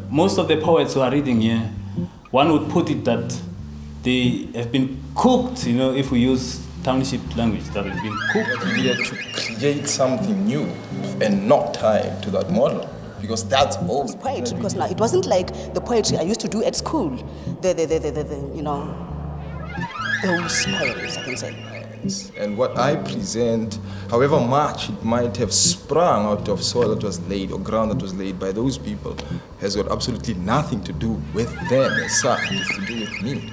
most of the poets who are reading here, one would put it that they have been cooked, if we use township language, that have been cooked. We needed to create something new and not tied to that model, because that's all. It's poetry, because now it wasn't like the poetry I used to do at school. Those poems, I can say. And what I present, however much it might have sprung out of soil that was laid or ground that was laid by those people, has got absolutely nothing to do with them as such. It's to do with me.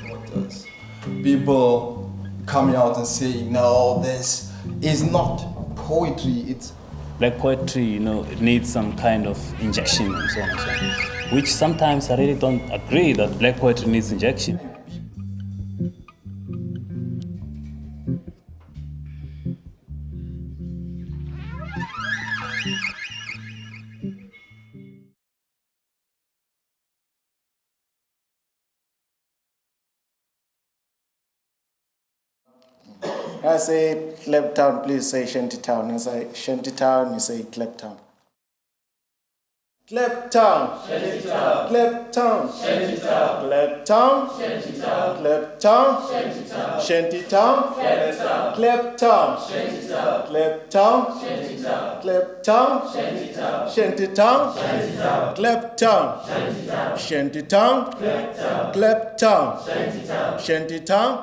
People coming out and saying, no, this is not poetry, it's... Black poetry, it needs some kind of injection and so on and so on, which sometimes I really don't agree that black poetry needs injection. I say Claptown, please say Shantytown. I say Shantytown, you say Claptown. Claptown, Shantytown, Claptown, Shantytown, Claptown, Shantytown, Claptown, Shantytown, Claptown, Shantytown, Claptown, Claptown, Shantytown, Claptown, Shantytown, Claptown, Shantytown.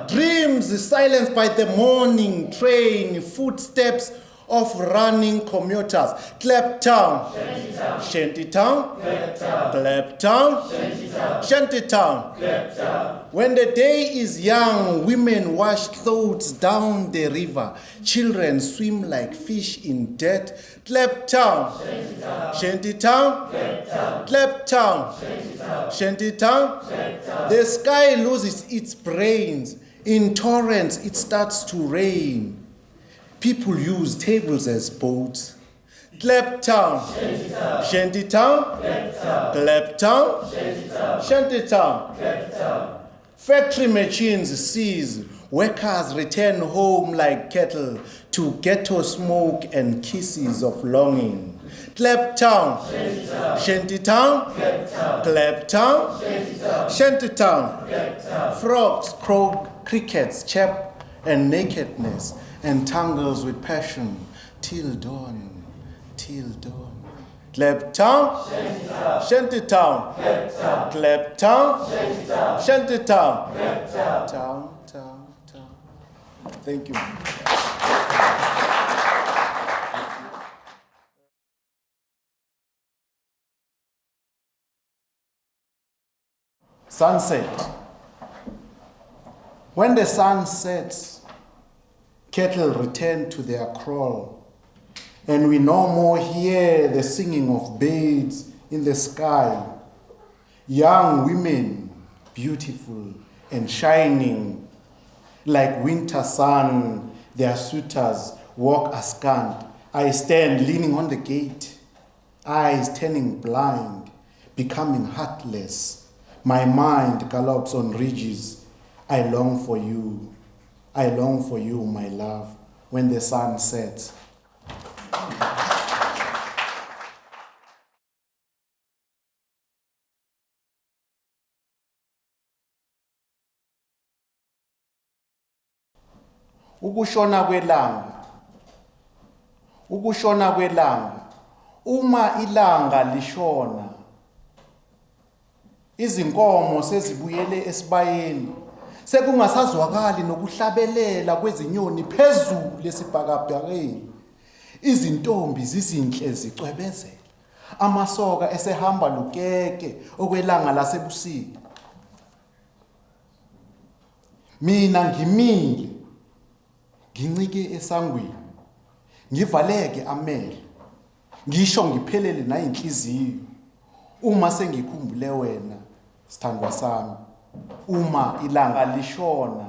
Dreams silenced by the morning train, footsteps of running commuters. Claptown, Shantytown, Claptown, Shantytown. When the day is young, women wash clothes down the river. Children swim like fish in dirt. Claptown, Shantytown, Claptown, Shantytown. The sky loses its brains. In torrents, it starts to rain. People use tables as boats. Claptown, Shantytown, Claptown, Shantytown. Factory machines cease. Workers return home like cattle to ghetto smoke and kisses of longing. Claptown, Shantytown, Claptown, Shantytown. Frogs croak, crickets chirp, and nakedness entangles with passion till dawn, till dawn. Claptown, Shantytown, Claptown, Shantytown, town, town, town. Thank you. Sunset. When the sun sets, cattle return to their kraal, and we no more hear the singing of birds in the sky. Young women, beautiful and shining like winter sun, their suitors walk askant. I stand leaning on the gate, eyes turning blind, becoming heartless. My mind gallops on ridges. I long for you. I long for you, my love, when the sun sets. Ukushona kwelanga. Ukushona kwelanga. Uma ilanga lishona, izinkomo sezibuyele esibayeni. Sekungasazwakali nokuhlabelela kwezinyoni phezulu lesibhakabhakeni. Izintombi zizinhle zicwebezela. Amasoka esehamba lukeke okwelanga lasebusika. Mina ngimile, ngincike esangweni, ngivaleke amehlo, ngisho ngiphelele na inhliziyo. Uma sengikhumbule wena, sithandwa sami, uma ilanga lishona.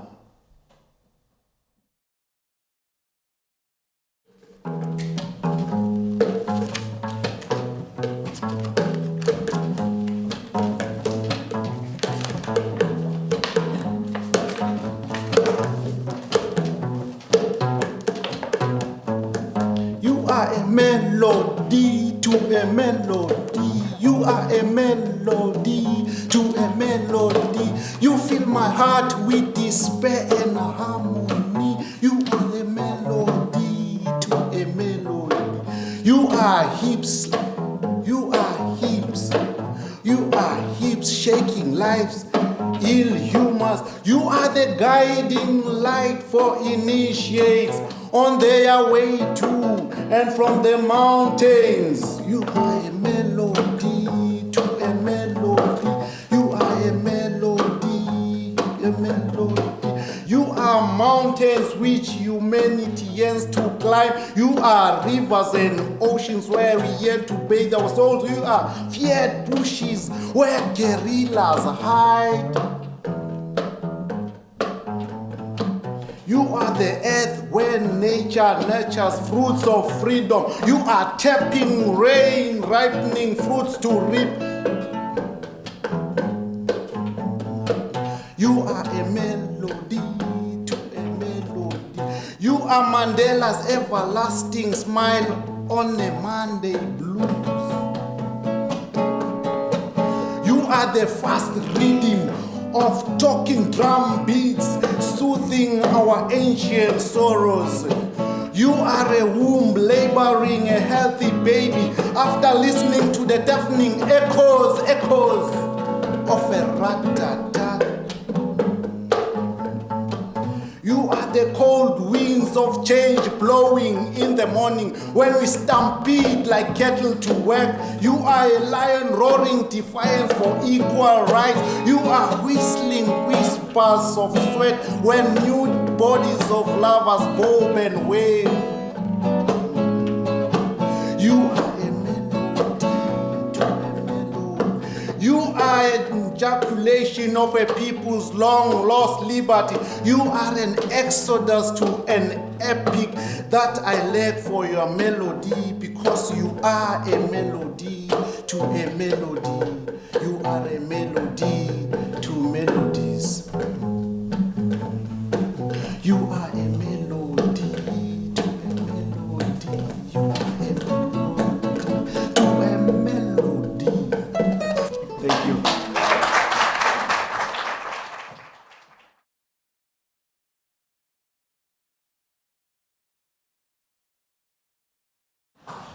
You are a melody to a melody. You You are a melody to a melody. You fill my heart with despair and harmony. You are a melody to a melody. You are hips. You are hips. You are hips shaking lives. Ill humors. You are the guiding light for initiates on their way to and from the mountains. You are a melody to a melody. You are a melody, a melody. You are mountains which humanity yearns to climb. You are rivers and oceans where we yearn to bathe our souls. You are feared bushes where guerrillas hide. You are the earth where nature nurtures fruits of freedom. You are tapping rain, ripening fruits to reap. You are a melody to a melody. You are Mandela's everlasting smile on a Monday blues. You are the fast rhythm of talking drum beats, soothing our ancient sorrows. You are a womb laboring a healthy baby after listening to the deafening echoes of a rat-tat-tat. You are the cold winds of change blowing in the morning when we stampede like cattle to work. You are a lion roaring defiance for equal rights. You are whistling whispers of sweat when nude bodies of lovers bob and wave. You are a melody to a melody. You are an ejaculation of a people's long lost liberty. You are an exodus to an epic that I led for your melody, because you are a melody to a melody. You are a melody to melodies. You are a melody to a melody. You are a melody to a melody. Thank you.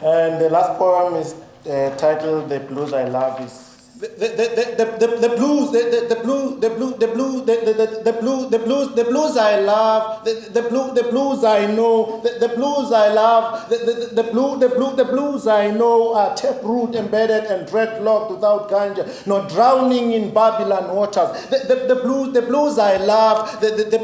And the last poem is titled "The Blues I Love." Is the blues I love, the blues I know, the blues I love, the blues I know are taproot embedded and dreadlocked without ganja, not drowning in Babylon waters. The blues I love, the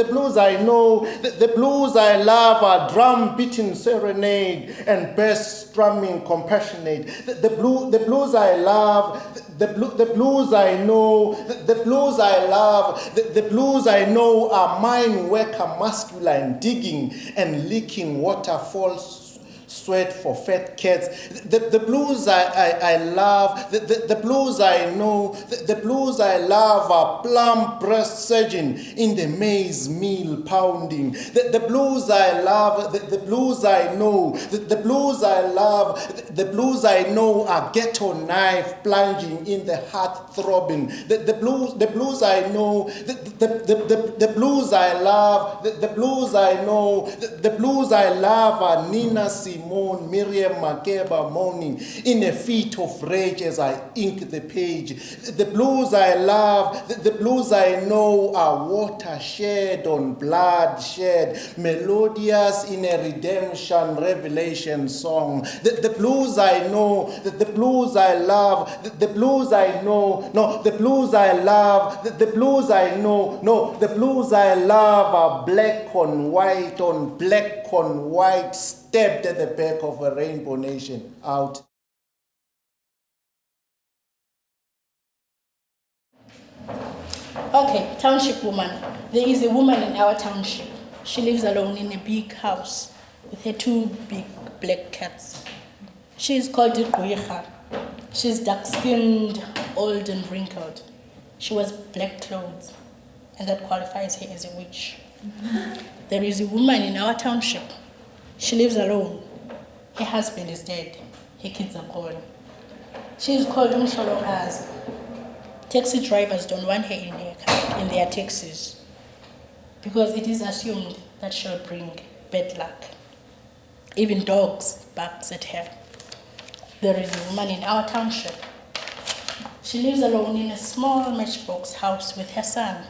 blues I know, the blues I love are drum beating serenade and bass strumming compassionate. The blues I love. The blues I know, the blues I love, the blues I know are mine worker masculine, digging and licking waterfalls, sweat for fat cats. The blues I love, the blues I know, the blues I love are plum breast surging in the maize meal pounding. The blues I love, the blues I know, the blues I love, the blues I know are ghetto knife plunging in the heart throbbing. The blues I know, the blues I love, the blues I know, the blues I love are Nina Simone, Miriam Makeba moaning in a fit of rage as I ink the page. The blues I love, the blues I know are water shed on blood shed, melodious in a redemption revelation song. The blues I know, the blues I love, the blues I know, no, the blues I love, the blues I know, no, the blues I love are black on white on black on white, stabbed at the back of a rainbow nation. Out. Okay, township woman. There is a woman in our township. She lives alone in a big house with her two big black cats. She is called Gwicha. She's dark-skinned, old and wrinkled. She wears black clothes, and that qualifies her as a witch. There is a woman in our township. She lives alone. Her husband is dead. Her kids are gone. She is called Umhlolokazi. Taxi drivers don't want her in their taxis because it is assumed that she'll bring bad luck. Even dogs barks at her. There is a woman in our township. She lives alone in a small matchbox house with her son.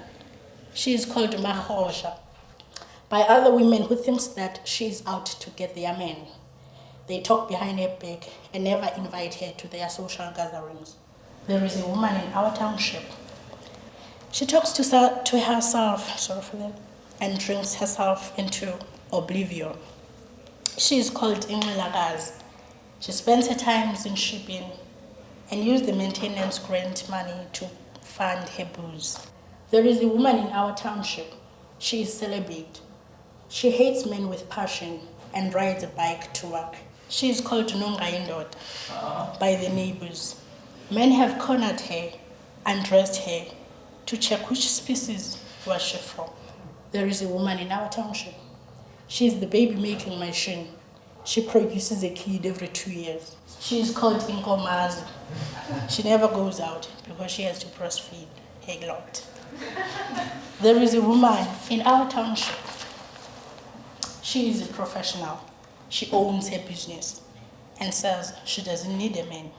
She is called Mahosha by other women who thinks that she is out to get their men. They talk behind her back and never invite her to their social gatherings. There is a woman in our township. She talks to herself, and drinks herself into oblivion. She is called Ingelagaz. She spends her times in shipping and uses the maintenance grant money to fund her booze. There is a woman in our township. She is celibate. She hates men with passion and rides a bike to work. She is called Nongayindot by the neighbors. Men have cornered her and dressed her to check which species was she from. There is a woman in our township. She is the baby-making machine. She produces a kid every 2 years. She is called Inkomazi. She never goes out because she has to breastfeed her lot. There is a woman in our township. She is a professional. She owns her business and says she doesn't need a man.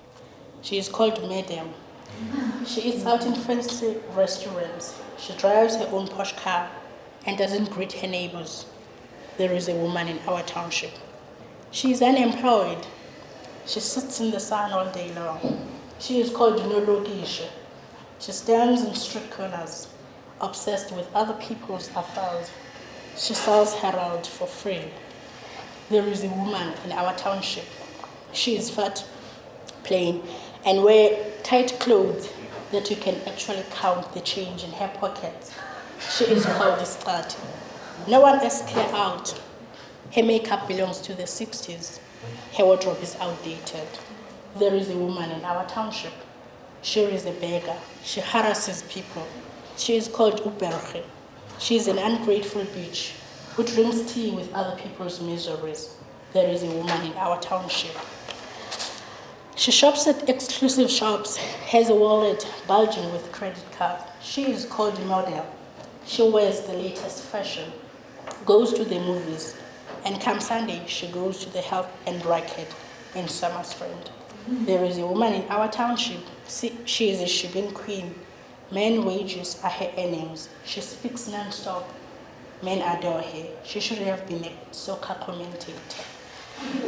She is called Madam. She eats out in fancy restaurants. She drives her own posh car and doesn't greet her neighbors. There is a woman in our township. She is unemployed. She sits in the sun all day long. She is called Nolokisha. She stands in street corners, obsessed with other people's affairs. She sells Herald for free. There is a woman in our township. She is fat, plain, and wears tight clothes that you can actually count the change in her pockets. She is called Iskati. No one asks her out. Her makeup belongs to the 60s. Her wardrobe is outdated. There is a woman in our township. She is a beggar. She harasses people. She is called Uberge. She is an ungrateful bitch who drinks tea with other people's miseries. There is a woman in our township. She shops at exclusive shops, has a wallet bulging with credit cards. She is called model. She wears the latest fashion, goes to the movies, and come Sunday, she goes to the health and racket in Summerstrand. There is a woman in our township. She is a shipping queen. Men wages are her earnings. She speaks non-stop. Men adore her. She should have been a soccer commentator.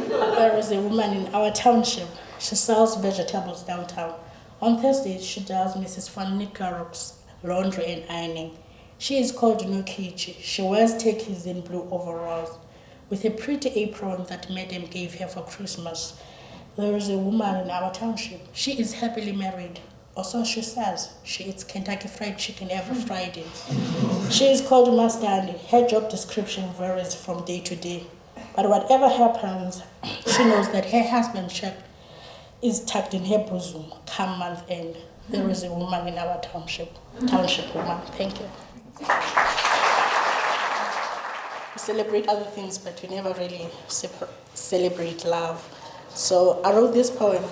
There is a woman in our township. She sells vegetables downtown. On Thursdays, she does Mrs. Van Nickerock's laundry and ironing. She is called Nokichi. She wears turkeys in blue overalls with a pretty apron that Madam gave her for Christmas. There is a woman in our township. She is happily married, or so she says. She eats Kentucky Fried Chicken every Friday. She is called Mastandi. Her job description varies from day to day. But whatever happens, she knows that her husband's check is tucked in her bosom come month end. There is a woman in our township woman. Thank you. We celebrate other things, but we never really celebrate love. So I wrote this poem,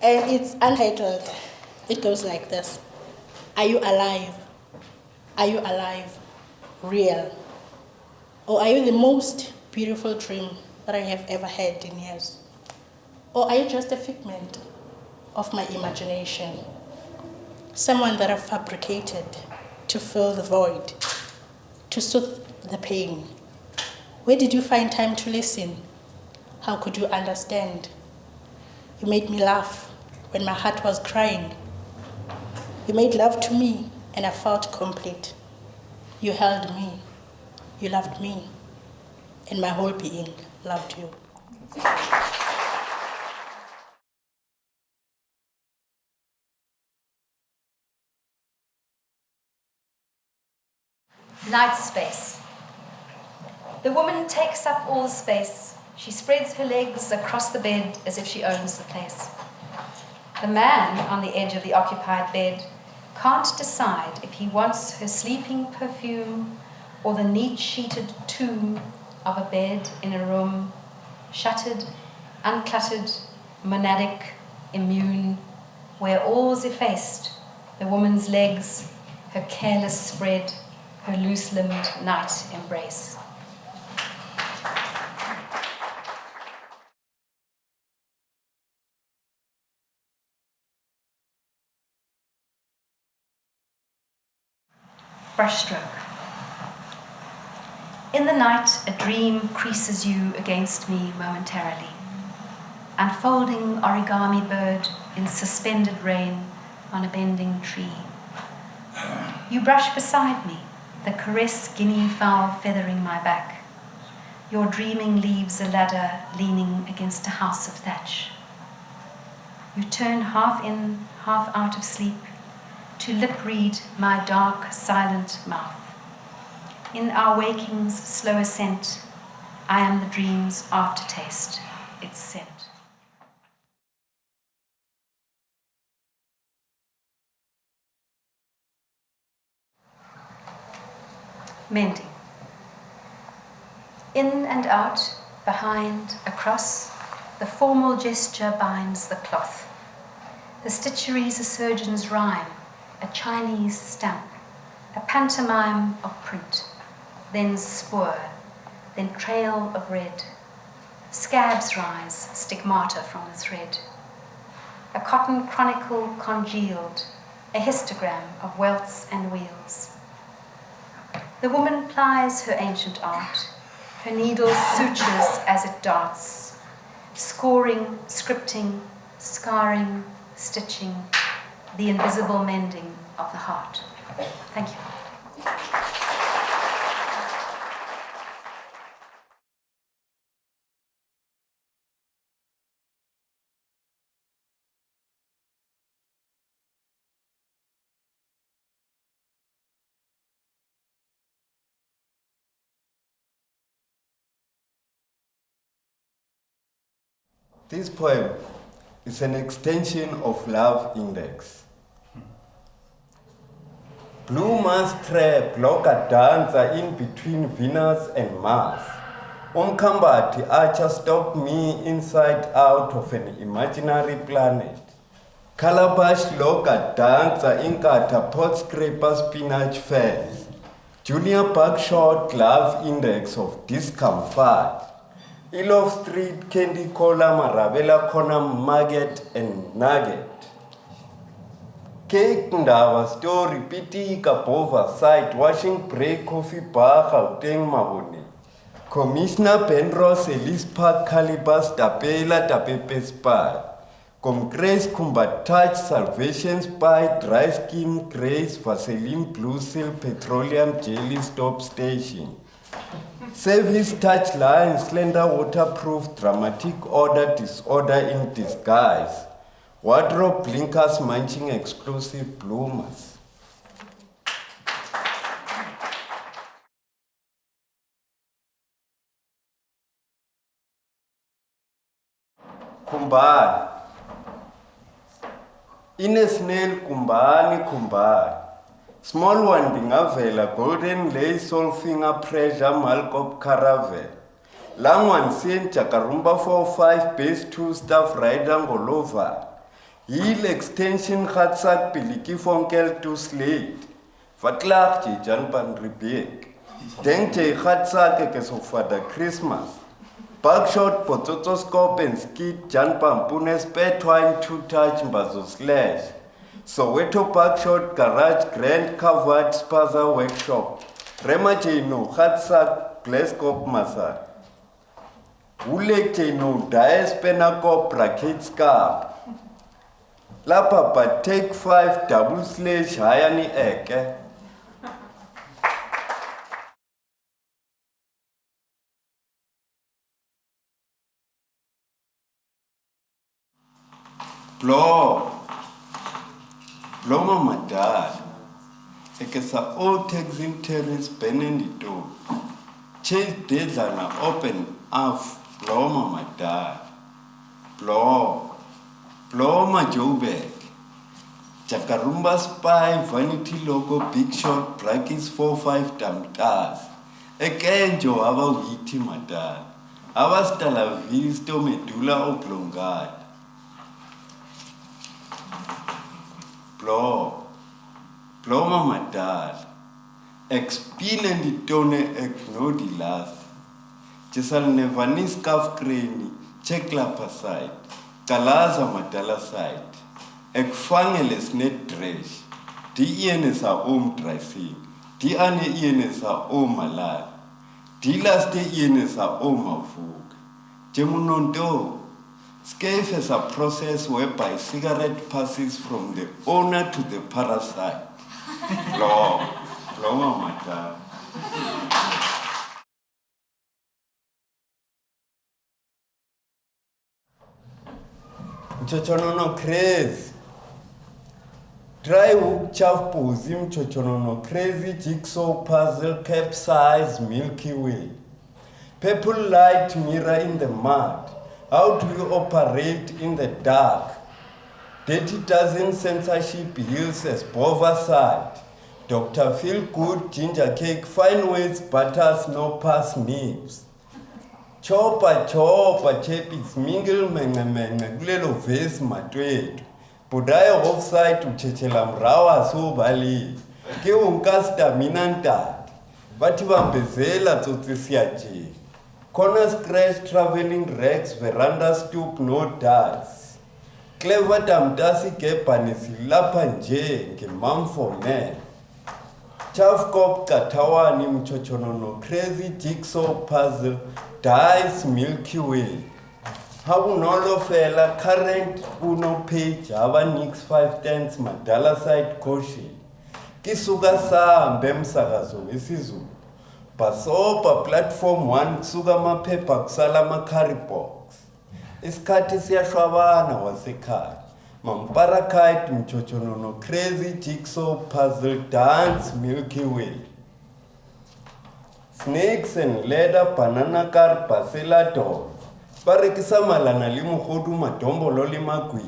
and it's untitled. It goes like this. Are you alive? Are you alive? Real? Or are you the most beautiful dream that I have ever had in years? Or are you just a figment of my imagination? Someone that I've fabricated to fill the void, to soothe the pain. Where did you find time to listen? How could you understand? You made me laugh when my heart was crying. You made love to me and I felt complete. You held me, you loved me, and my whole being loved you. Night space. The woman takes up all the space. She spreads her legs across the bed as if she owns the place. The man on the edge of the occupied bed can't decide if he wants her sleeping perfume or the neat-sheeted tomb of a bed in a room, shuttered, uncluttered, monadic, immune, where all's effaced, the woman's legs, her careless spread, her loose-limbed night embrace. Brushstroke. In the night, a dream creases you against me momentarily. Unfolding origami bird in suspended rain on a bending tree. You brush beside me, the caress guinea fowl feathering my back. Your dreaming leaves a ladder leaning against a house of thatch. You turn half in, half out of sleep to lip read my dark, silent mouth. In our waking's slow ascent, I am the dream's aftertaste, its scent. Mending. In and out, behind, across, the formal gesture binds the cloth. The stitchery's a surgeon's rhyme, a Chinese stamp, a pantomime of print, then spoor, then trail of red. Scabs rise, stigmata from the thread. A cotton chronicle congealed, a histogram of welts and wheels. The woman plies her ancient art, her needle sutures as it darts, scoring, scripting, scarring, stitching, the invisible mending of the heart. Thank you. This poem is an extension of Love Index. Blue Mars trap loka dancer in between Venus and Mars. Umkambati archer stopped me inside out of an imaginary planet. Calabash loka dancer in pot scraper spinach fence. Junior Buckshot Love Index of discomfort. Ilov Street, Candy Cola, Marabella Corner, Market and Nugget. Cake Ndava story, Piti Kapova site, washing break, coffee bar, Gauteng Mabone. Commissioner Penrose, Elise Park, Calibas, Tapela, Tapepe Spy. Grace Kumbatach, Salvation Spy, Dry Skin, Grace, Vaseline, Blue Seal, Petroleum, Jelly Stop Station. Service touch line, slender waterproof, dramatic order, disorder in disguise. Wardrobe blinkers, munching exclusive bloomers. Kumbani. Inesnail kumbani kumbani. Small one dingavela, golden lace, soul finger pressure, malcop caravel. Long one sent Chakarumba 4-5, base 2, staff rider ngolova. Heel extension, hatsak, piliki fonkel to slate. Fatlach, janpan rebek. Dengche hatsak, ekes of Father Christmas. Backshot, pototoscope and skid, janpan punes, petwine, 2-touch, mbazo slash. Soweto Backshot, Garage, Grand Covered, Spaza Workshop, Remachino, Hatsak, Glescop Massa, Ulechino, Dias Penacop, Bracket Scarp, La Papa, take 5, double slash, Hayani Eke. Loma Madad, Ekesa old Texan terrace Benedito, Chase Dedlana open off, Loma Madad, Bloma Jobek, Chakarumba Spy, Vanity Logo, Big Shot, Brackets 4-5 Damtaz, Again Joava Witi Madad, Avastala Visto Medulla Oblongad. blow mamadala, expine nditone eknodi last, jesal nevanis kaf kreni, check lapa side, kalaza madala side, ekfangeles net dresh, di ienes a dricing, di ane ienes a malal, di laste ienes a mavug, jemunondo. Scave is a process whereby cigarette passes from the owner to the parasite. Blow mamadala. Mchochonono crazy. Dry hook chaff pussy, mchochonono crazy jigsaw puzzle capsize Milky Way. Purple light mirror in the mud. How do you operate in the dark? Dirty dozen censorship heals as oversight. Dr. Feel Good ginger cake, fine words, butters, no pass nips. Chopa chapis mingle menge kulelo vase matwetu. Budayo offside uchechela mrawa so bali. Ke unkasta minantati. Bati bambezela tsotsisiaje. Corner scratch, traveling rags, veranda stoop, no dust. Clever tamtasi kepanisi lapa nje nke mom for men. Chaff cop katawani mchochonono crazy jigsaw puzzle dice Milky Way. Habu nolo fela current uno page hava nix 510 madala side koshi. Kisuga sambe msakazo isizulu. Basopa platform 1 kusuka amaphepha kusala ama-curry box. Isikhathi siyashwabana wasekhaya. Mamparakite mchochonono crazy jigsaw puzzle dance Milky Way. Snakes and leather banana car basela dog. Barekisa malana le mogodu madombolo le magwi.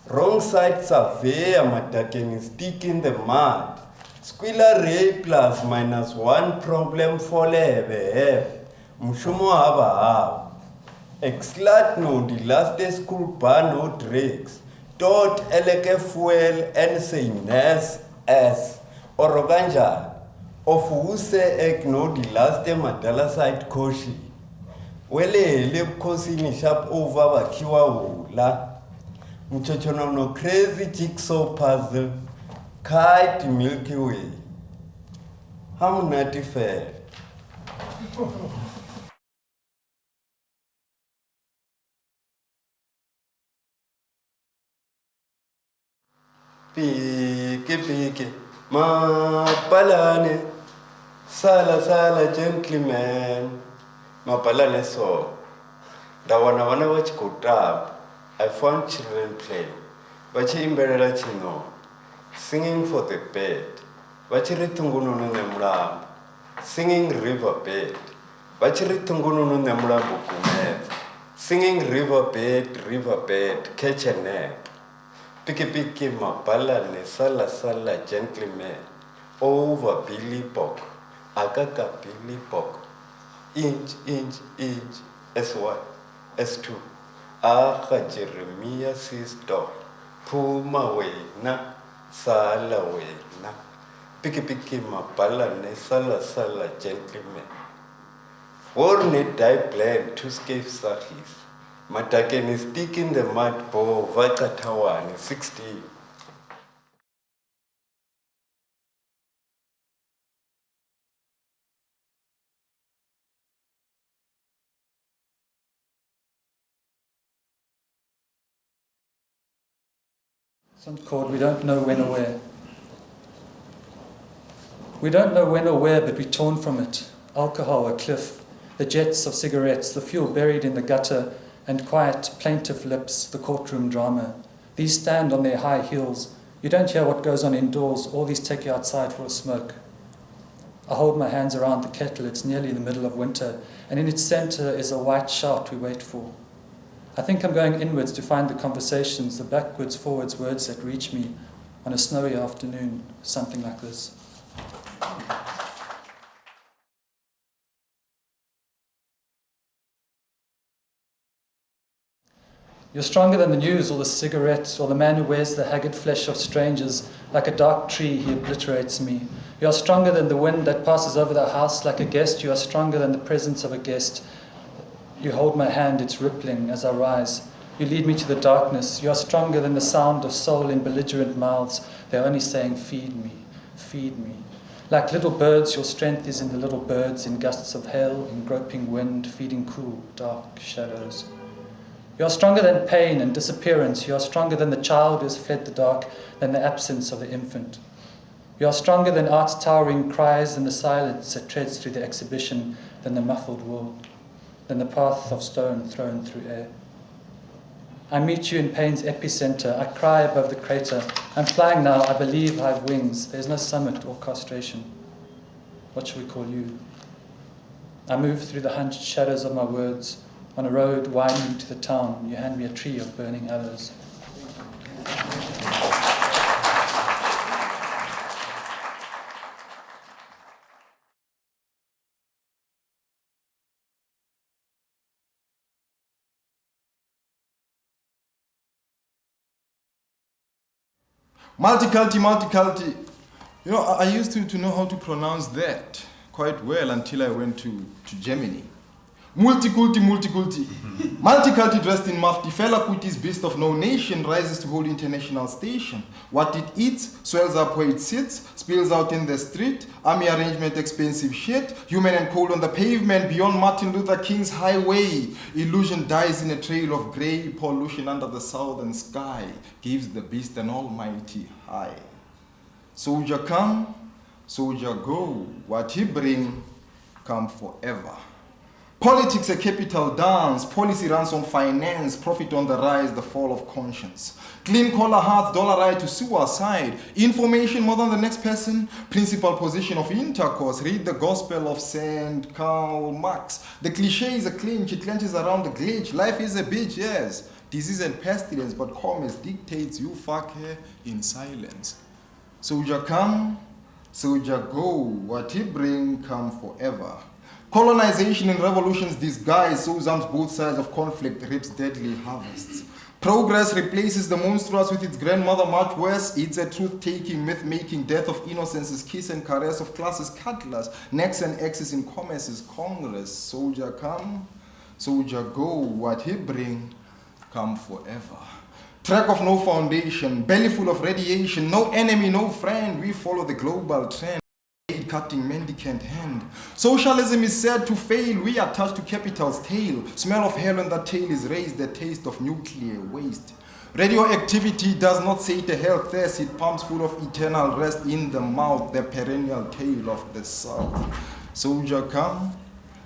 Wrong side surveyor madakeni stick in the mud. Squilla ray plus minus 1 problem for lebe. Mushumo haba. Exlat no the last day school bar no drakes. Dot eleke fuel and say nes s. Oroganja. Of who say ek no the last day madala side koshi. Wele le kosi ni sharp over bakiwa ula. Mchochonono crazy jigsaw puzzle. Kite Milky Way. Hamunati fair. Pike, mapalane. Sala, gentleman. Mapalane so. Dawana wachikotab. I found children play. Bachi imberela chino. Singing for the bed. Bachiri tungununu nemlambo. Singing riverbed. Bachiri tungununu nemlambo kumet. Singing riverbed, catch a nap. Piki mapala ne sala gentleman. Over Billy Bok. Agaga Billy Bok. Inch. S1, S2. Aha Jeremiah says dog. Puma way na. Sala wena. Piki mapala ne sala gentleman. Warne die plan to scave sahis. Matakeni stick in the mud po vata tawani 16. Some chord we don't know when or where. We don't know when or where, but we're torn from it. Alcohol, a cliff, the jets of cigarettes, the fuel buried in the gutter, and quiet, plaintive lips, the courtroom drama. These stand on their high heels. You don't hear what goes on indoors. All these take you outside for a smoke. I hold my hands around the kettle. It's nearly the middle of winter, and in its center is a white shout we wait for. I think I'm going inwards to find the conversations, the backwards, forwards words that reach me on a snowy afternoon, something like this. You're stronger than the news or the cigarette or the man who wears the haggard flesh of strangers. Like a dark tree, he obliterates me. You are stronger than the wind that passes over the house like a guest. You are stronger than the presence of a guest. You hold my hand, it's rippling as I rise. You lead me to the darkness. You are stronger than the sound of soul in belligerent mouths. They're only saying, feed me, feed me. Like little birds, your strength is in the little birds, in gusts of hail, in groping wind, feeding cool, dark shadows. You are stronger than pain and disappearance. You are stronger than the child who has fled the dark, than the absence of the infant. You are stronger than art's towering cries, than the silence that treads through the exhibition, than the muffled wool, than the path of stone thrown through air. I meet you in pain's epicenter. I cry above the crater. I'm flying now. I believe I have wings. There's no summit or castration. What shall we call you? I move through the hunched shadows of my words. On a road winding to the town, you hand me a tree of burning aloes. Multiculti. You know, I used to know how to pronounce that quite well until I went to Germany. Multiculti. Multiculti dressed in mufti, fella kutis beast of no nation, rises to hold international station. What it eats, swells up where it sits, spills out in the street, army arrangement expensive shit, human and cold on the pavement, beyond Martin Luther King's highway. Illusion dies in a trail of grey pollution under the southern sky, gives the beast an almighty high. Soldier come, soldier go, what he bring, come forever. Politics a capital dance, policy runs on finance, profit on the rise, the fall of conscience. Clean collar hearts, dollar to suicide. Information more than the next person, principal position of intercourse. Read the gospel of St. Karl Marx. The cliche is a clinch, it clenches around the glitch. Life is a bitch, yes. Disease and pestilence, but commerce dictates you fuck her in silence. Soldier come, soldier go, what he bring come forever. Colonization and revolutions disguise, sows arms both sides of conflict, reaps deadly harvests. Progress replaces the monstrous with its grandmother march west. It's a truth-taking, myth-making, death of innocence's kiss and caress of classes, cutlass, necks and X's in commerce's congress. Soldier come, soldier go, what he bring, come forever. Track of no foundation, belly full of radiation, no enemy, no friend, we follow the global trend. Cutting mendicant hand. Socialism is said to fail. We are attached to capital's tail. Smell of hell when that tail is raised. The taste of nuclear waste. Radioactivity does not sate a health thirst. It pumps full of eternal rest in the mouth. The perennial tale of the south. Soldier come,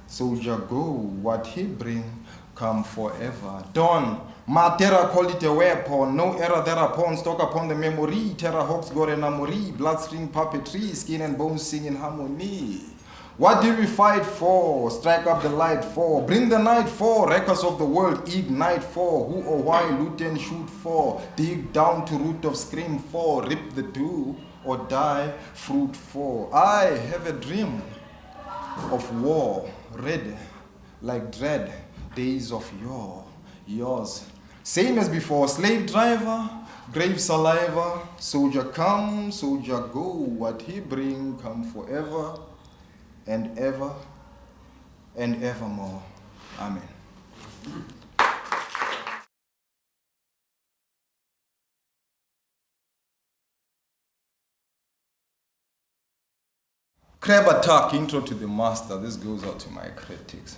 soldier go. What he bring, come forever. Dawn. Matera call it a weapon, no error thereupon, stock upon the memory, terror hawks gore and amori, bloodstream puppetry, skin and bones sing in harmony. What did we fight for? Strike up the light for, bring the night for, records of the world ignite for, who or why loot and shoot for, dig down to root of scream for, rip the dew or die fruit for. I have a dream of war, red like dread, days of yore, yours. Same as before, slave driver, grave saliva, soldier come, soldier go, what he bring come forever and ever and evermore. Amen. Crab attack, intro to the master. This goes out to my critics.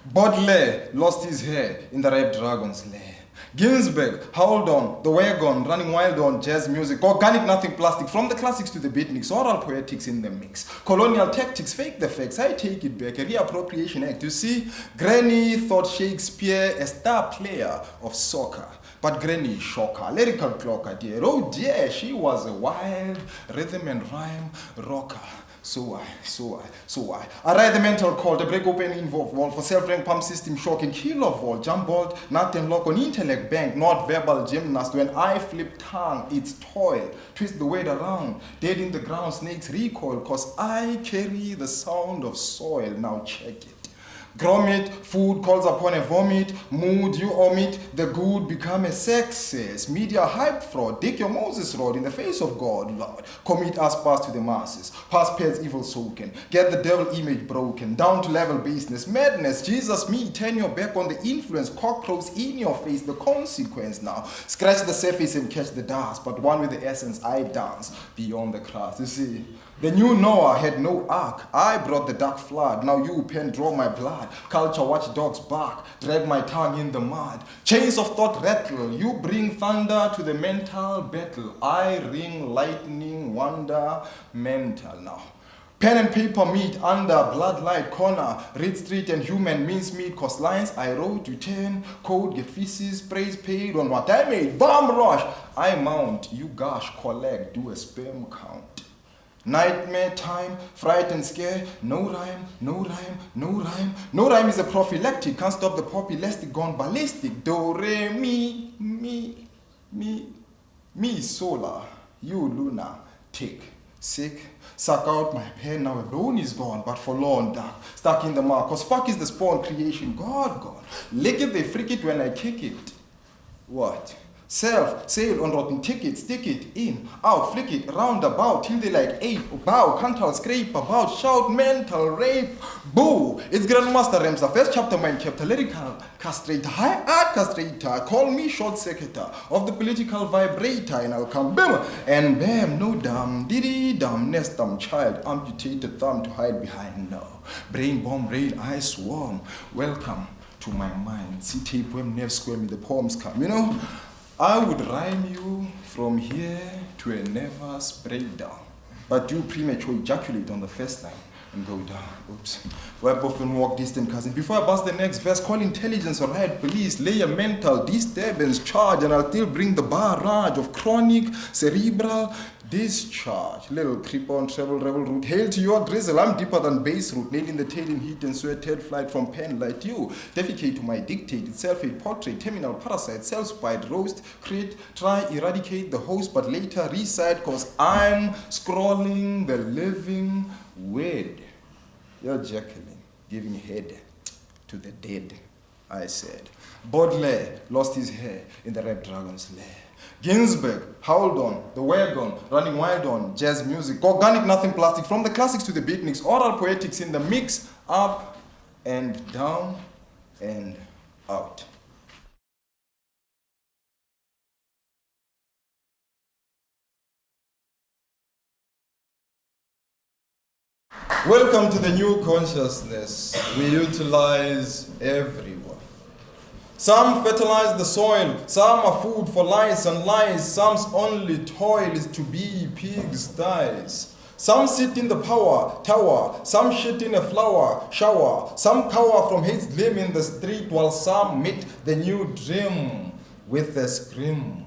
Baudelaire lost his hair in the Red Dragon's lair. Ginsberg howled on the wagon, running wild on jazz music. Organic, nothing plastic. From the classics to the beatniks, oral poetics in the mix. Colonial tactics, fake the facts. I take it back, a reappropriation act. You see, Granny thought Shakespeare a star player of soccer. But Granny shocker, lyrical clocker, dear. Oh dear, she was a wild rhythm and rhyme rocker. So I ride the mental call, the break open involve wall for self-rank pump system shocking, kill of all, jump bolt, nut and lock on intellect bank, not verbal gymnast. When I flip tongue, it's toil, twist the weight around, dead in the ground, snakes recoil, cause I carry the sound of soil. Now check it. Grommet, food calls upon a vomit. Mood, you omit. The good become a success. Media hype fraud. Dig your Moses rod in the face of God, Lord. Commit us past to the masses. Past pairs evil soaken. Get the devil image broken. Down to level business. Madness. Jesus, me. Turn your back on the influence. Cockroach in your face. The consequence now. Scratch the surface and catch the dust. But one with the essence, I dance beyond the crust. You see, the new Noah had no ark. I brought the dark flood. Now you pen draw my blood. Culture watchdogs bark. Drag my tongue in the mud. Chains of thought rattle. You bring thunder to the mental battle. I ring lightning wonder mental now. Pen and paper meet under bloodlight corner. Reed Street and human mincemeat cause lines. I wrote you 10. Code get feces. Praise paid on what I made. Bomb rush. I mount. You gush. Collect. Do a sperm count. Nightmare time, fright and scare, no rhyme, no rhyme, no rhyme. No rhyme is a prophylactic, can't stop the pop elastic, gone ballistic. Do, re, mi, solar, you luna, tick, sick. Suck out my pen, now a bone is gone, but forlorn, dark, stuck in the mark. Cause fuck is the spawn creation, God gone. Lick it, they freak it when I kick it. What? Self, sail on rotten tickets, stick it in, out, flick it, round about, till they like ape, bow, cantal, scrape about, shout, mental, rape, boo. It's Grandmaster Remsa, first chapter, mind chapter, lyrical castrator, high art castrator, call me short circuiter of the political vibrator, and I'll come bam, and bam, no dumb, diddy dumb, nest dumb child, amputated thumb to hide behind, no. Brain bomb, rain, I swarm, welcome to my mind, see tape, when never square me, the poems come, you know. I would rhyme you from here to a nervous breakdown, but you premature ejaculate on the first line and go down. Oops. Wipe off and walk distant cousin. Before I bust the next verse, call intelligence or riot police, lay a mental disturbance charge, and I'll still bring the barrage of chronic cerebral discharge. Little creep on travel rebel route. Hail to your grizzle, I'm deeper than base root, nailing the tail in heat and sweat, tail flight from pen like you. Defecate to my dictate, it's self-hate portrait, terminal parasite, self-spite, roast, create, try, eradicate the host, but later recite, cause I'm scrolling the living word. You're Jacqueline, giving head to the dead, I said. Baudelaire lost his hair in the Red Dragon's lair. Ginsberg howled on, the wagon running wild on, jazz music, organic, nothing plastic, from the classics to the beatniks, oral poetics in the mix, up and down and out. Welcome to the new consciousness. We utilize everyone. Some fertilize the soil, some are food for lice and lies, some's only toil is to be pigs' thighs. Some sit in the power tower, some shit in a flower shower, some cower from hate's gleam in the street, while some meet the new dream with a scream.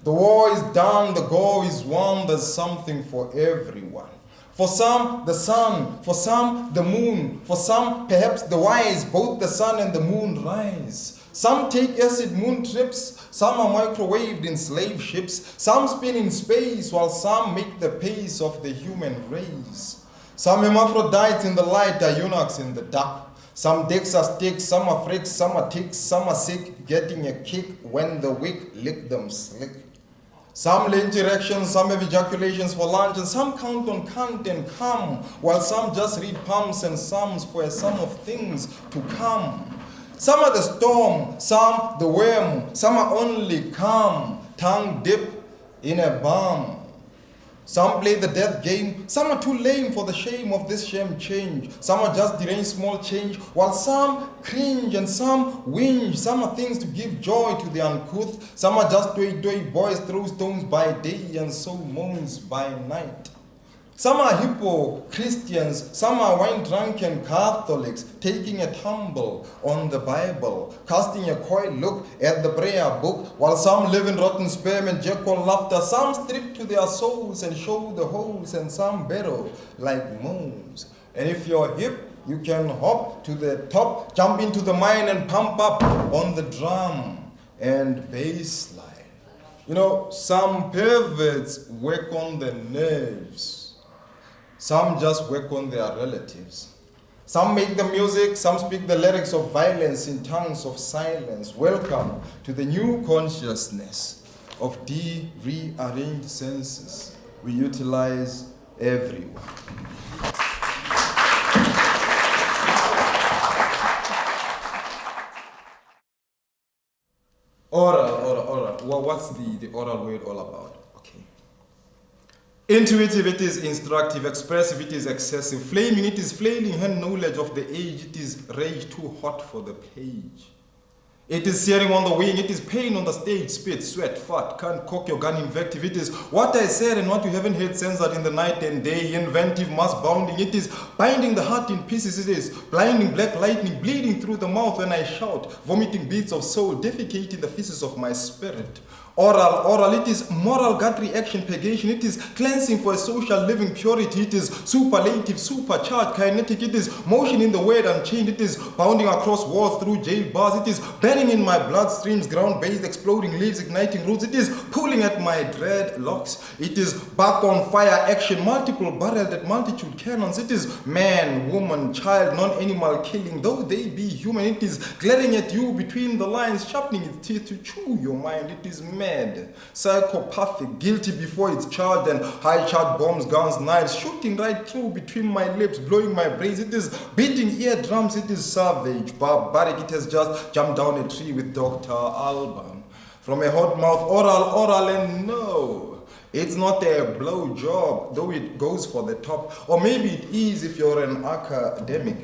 The war is done, the goal is won, there's something for everyone. For some, the sun, for some, the moon, for some, perhaps the wise, both the sun and the moon rise. Some take acid moon trips, some are microwaved in slave ships, some spin in space, while some make the pace of the human race. Some hermaphrodites in the light are eunuchs in the dark. Some dicks are sticks, some are freaks, some are ticks, some are sick, getting a kick when the wick lick them slick. Some lynch erections, some have ejaculations for lunch, and some count on cunt and come, while some just read pumps and sums for a sum of things to come. Some are the storm, some the worm, some are only calm, tongue dip in a balm. Some play the death game, some are too lame for the shame of this shame change. Some are just deranged small change, while some cringe and some whinge. Some are things to give joy to the uncouth. Some are just toy boys throw stones by day and sow moans by night. Some are hippo Christians, some are wine-drunken Catholics, taking a tumble on the Bible, casting a coy look at the prayer book, while some live in rotten sperm and jackal laughter. Some strip to their souls and show the holes, and some burrow like moans. And if you're hip, you can hop to the top, jump into the mine and pump up on the drum and bass line. You know, some perverts work on the nerves. Some just work on their relatives. Some make the music, some speak the lyrics of violence in tongues of silence. Welcome to the new consciousness of rearranged senses we utilize everyone. Oral. Well, what's the oral word all about? Okay. Intuitive, it is instructive. Expressive, it is excessive. Flaming, it is flailing hand knowledge of the age. It is rage too hot for the page. It is searing on the wing. It is pain on the stage. Spit, sweat, fart. Can't cock your gun invective. It is what I said and what you haven't heard censored in the night and day. Inventive, mass bounding. It is binding the heart in pieces. It is blinding black lightning, bleeding through the mouth when I shout. Vomiting beads of soul, defecating the feces of my spirit. Oral, it is moral gut reaction, purgation, it is cleansing for a social living purity, it is superlative, supercharged, kinetic, it is motion in the word unchained, it is bounding across walls through jail bars, it is burning in my bloodstreams, ground-based, exploding leaves, igniting roots, it is pulling at my dreadlocks, it is back on fire action, multiple barreled at multitude cannons, it is man, woman, child, non-animal killing, though they be human, it is glaring at you between the lines, sharpening its teeth to chew your mind, it is mad, psychopathic, guilty before it's charged, and high-charged bombs, guns, knives, shooting right through between my lips, blowing my brains. It is beating eardrums. It is savage, barbaric. It has just jumped down a tree with Dr. Alban. From a hot mouth, oral, and no. It's not a blow job, though it goes for the top. Or maybe it is if you're an academic.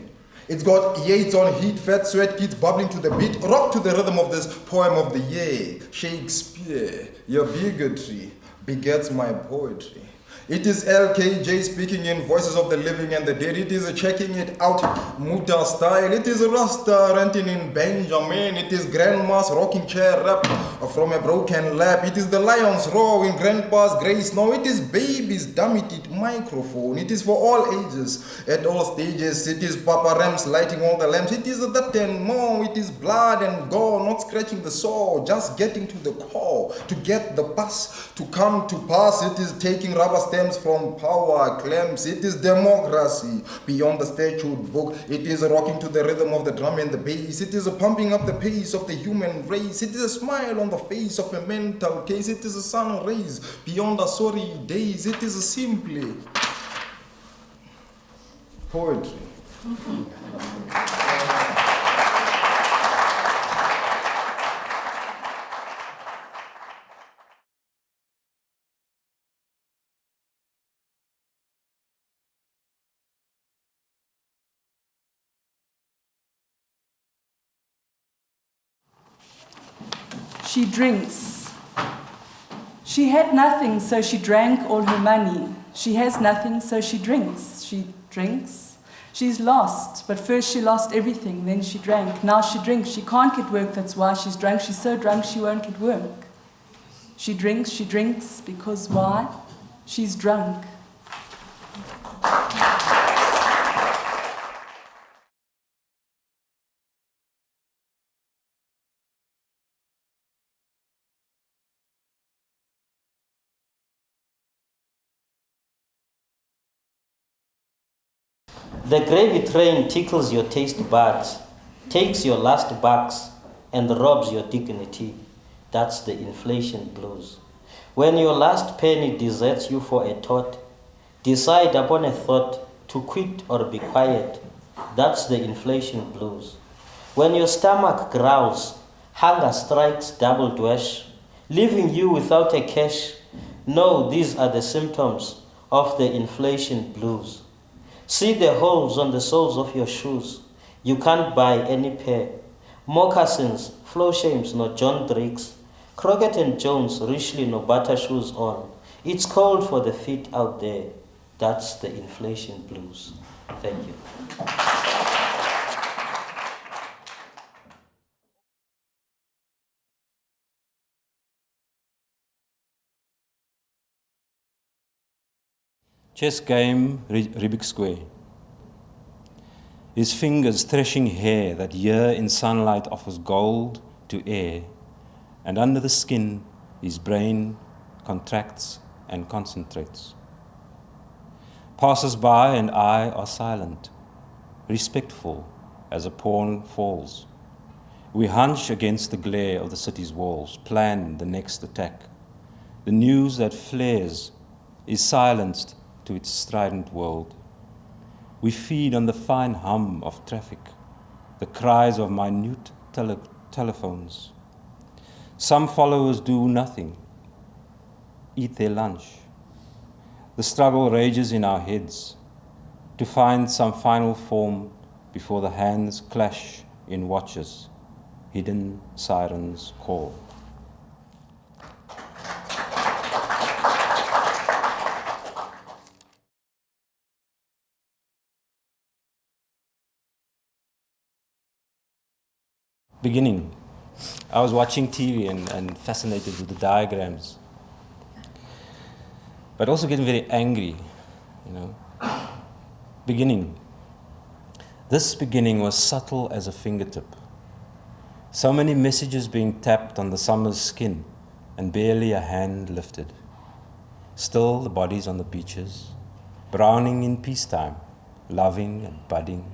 It's got Yates on heat, fat sweat kids bubbling to the beat, rock to the rhythm of this poem of the year. Shakespeare, your bigotry begets my poetry. It is LKJ speaking in voices of the living and the dead. It is a checking it out Muta style. It is a Rasta ranting in Benjamin. It is grandma's rocking chair rap from a broken lap. It is the lions roar in grandpa's grey snow. It is babies dumb it microphone. It is for all ages, at all stages. It is Papa Rams lighting all the lamps. It is that and more. It is blood and gore, not scratching the sore, just getting to the core, to get the bus to come to pass. It is taking rubber stems from power claims. It is democracy beyond the statute book. It is rocking to the rhythm of the drum and the bass. It is pumping up the pace of the human race. It is a smile on the face of a mental case. It is a sun rays beyond the sorry days. It is simply poetry. She drinks. She had nothing, so she drank all her money. She has nothing, so she drinks. She drinks. She's lost, but first she lost everything, then she drank. Now she drinks. She can't get work, that's why she's drunk. She's so drunk she won't get work. She drinks, because why? She's drunk. The gravy train tickles your taste buds, takes your last bucks, and robs your dignity. That's the inflation blues. When your last penny deserts you for a thought, decide upon a thought to quit or be quiet. That's the inflation blues. When your stomach growls, hunger strikes double dwash, leaving you without a cash. No, these are the symptoms of the inflation blues. See the holes on the soles of your shoes. You can't buy any pair. Moccasins, flow shames, no John Drakes. Crockett and Jones, richly no butter shoes on. It's cold for the feet out there. That's the inflation blues. Thank you. Chess game, Rubik's Square. His fingers threshing hair that here in sunlight offers gold to air, and under the skin his brain contracts and concentrates. Passers by and I are silent. respectful as a pawn falls. We hunch against the glare of the city's walls, plan the next attack. The news that flares is silenced to its strident world. We feed on the fine hum of traffic, the cries of minute telephones. Some followers do nothing, eat their lunch. The struggle rages in our heads to find some final form before the hands clash in watches. Hidden sirens call. Beginning. I was watching TV and fascinated with the diagrams, but also getting very angry, Beginning. This beginning was subtle as a fingertip. So many messages being tapped on the summer's skin, and barely a hand lifted. Still the bodies on the beaches, browning in peacetime, loving and budding.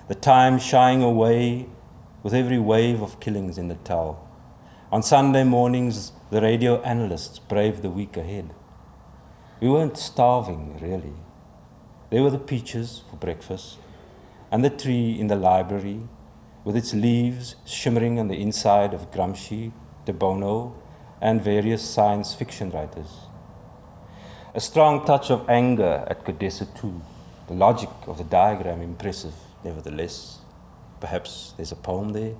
The time shying away with every wave of killings in the tell. On Sunday mornings, the radio analysts braved the week ahead. We weren't starving, really. There were the peaches for breakfast, and the tree in the library, with its leaves shimmering on the inside of Gramsci, De Bono, and various science fiction writers. A strong touch of anger at Kodesa too, the logic of the diagram impressive, nevertheless. Perhaps there's a poem there.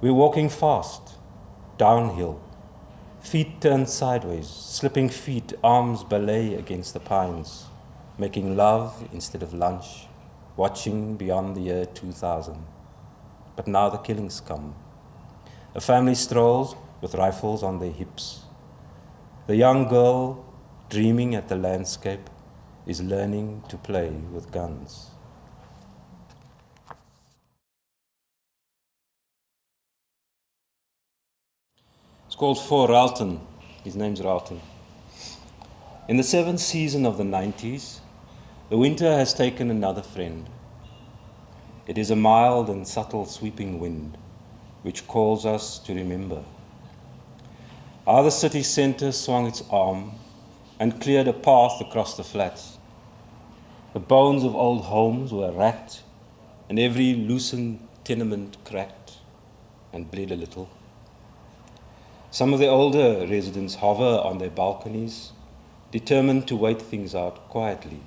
We're walking fast, downhill, feet turned sideways, slipping feet, arms ballet against the pines, making love instead of lunch, watching beyond the year 2000. But now the killings come. A family strolls with rifles on their hips. The young girl, dreaming at the landscape, is learning to play with guns. It's called For Ralton. His name's Ralton. In the seventh season of the 90s, the winter has taken another friend. It is a mild and subtle sweeping wind which calls us to remember. How the city centre swung its arm and cleared a path across the flats. The bones of old homes were racked, and every loosened tenement cracked and bled a little. Some of the older residents hover on their balconies, determined to wait things out quietly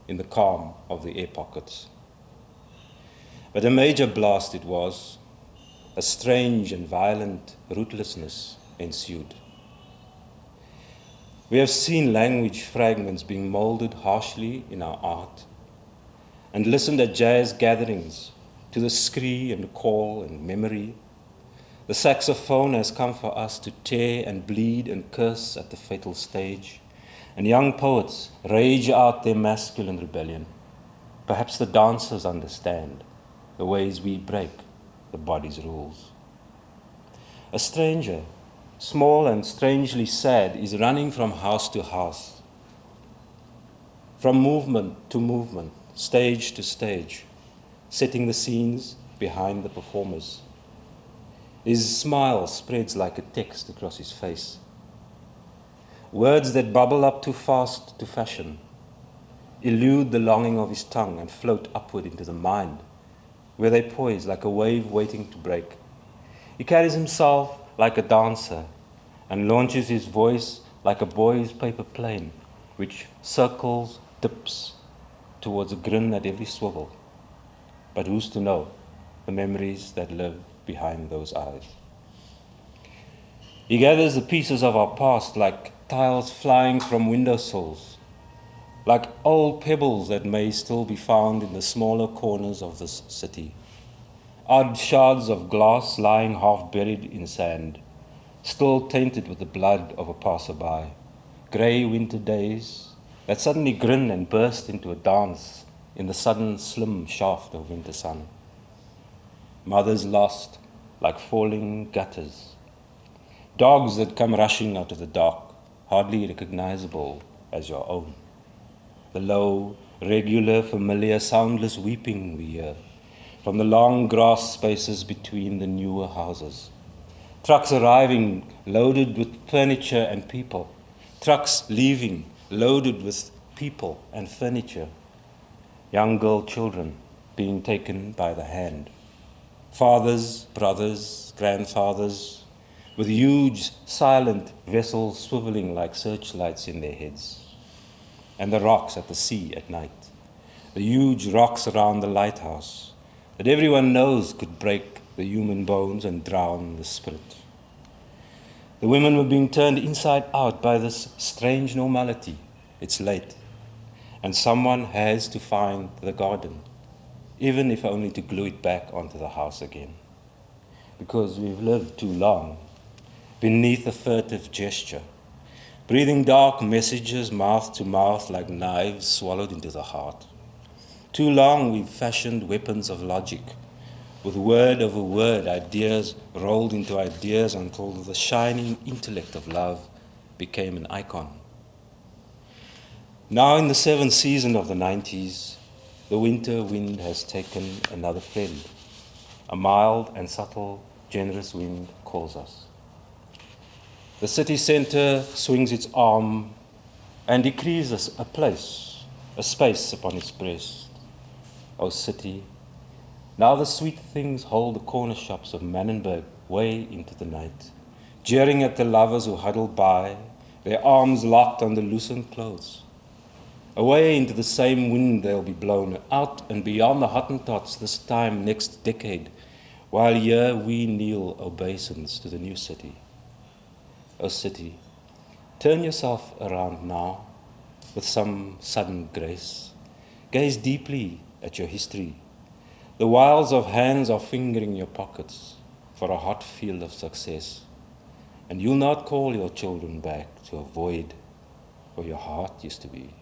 in the calm of the air pockets. But a major blast it was. A strange and violent rootlessness ensued. We have seen language fragments being molded harshly in our art, and listened at jazz gatherings to the scree and call and memory. The saxophone has come for us to tear and bleed and curse at the fatal stage, and young poets rage out their masculine rebellion. Perhaps the dancers understand the ways we break the body's rules. A stranger, small and strangely sad, is running from house to house, from movement to movement, stage to stage, setting the scenes behind the performers. His smile spreads like a text across his face. Words that bubble up too fast to fashion elude the longing of his tongue and float upward into the mind, where they poise like a wave waiting to break. He carries himself like a dancer and launches his voice like a boy's paper plane, which circles, dips towards a grin at every swivel. But who's to know the memories that live behind those eyes? He gathers the pieces of our past like tiles flying from windowsills, like old pebbles that may still be found in the smaller corners of this city. Odd shards of glass lying half buried in sand, still tainted with the blood of a passerby. Grey winter days that suddenly grin and burst into a dance in the sudden slim shaft of winter sun. Mothers lost like falling gutters. Dogs that come rushing out of the dark, hardly recognizable as your own. The low, Regular, familiar, soundless weeping we hear from the long grass spaces between the newer houses. Trucks arriving loaded with furniture and people. Trucks leaving loaded with people and furniture. Young girl children being taken by the hand. Fathers, brothers, grandfathers, with huge silent vessels swiveling like searchlights in their heads. And the rocks at the sea at night. The huge rocks around the lighthouse that everyone knows could break the human bones and drown the spirit. The women were being turned inside out by this strange normality. It's late, and someone has to find the garden, even if only to glue it back onto the house again. Because we've lived too long beneath a furtive gesture, breathing dark messages mouth to mouth like knives swallowed into the heart. Too long we've fashioned weapons of logic, with word over word, ideas rolled into ideas until the shining intellect of love became an icon. Now in the seventh season of the 90s, the winter wind has taken another friend. A mild and subtle, generous wind calls us. The city center swings its arm and decrees us a place, a space upon its breast. O city, now the sweet things hold the corner shops of Mannenberg way into the night, jeering at the lovers who huddle by, their arms locked under loosened clothes. Away into the same wind they'll be blown, out and beyond the Hottentots this time next decade, while here we kneel obeisance to the new city. O city, turn yourself around now with some sudden grace. Gaze deeply at your history. The wiles of hands are fingering your pockets for a hot field of success. And you'll not call your children back to a void where your heart used to be.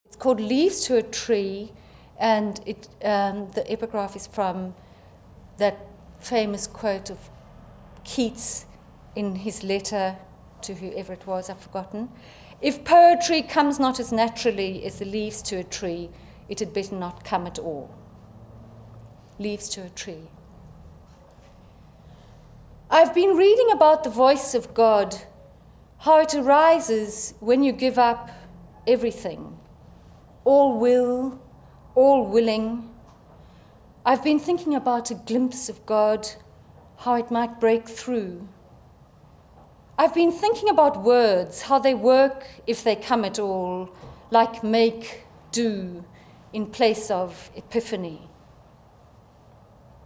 It's called Leaves to a Tree, and the epigraph is from that famous quote of Keats in his letter to whoever it was, I've forgotten. If poetry comes not as naturally as the leaves to a tree, it had better not come at all. Leaves to a tree. I've been reading about the voice of God, how it arises when you give up everything, all will, all willing. I've been thinking about a glimpse of God, how it might break through. I've been thinking about words, how they work if they come at all, like make, do, in place of epiphany.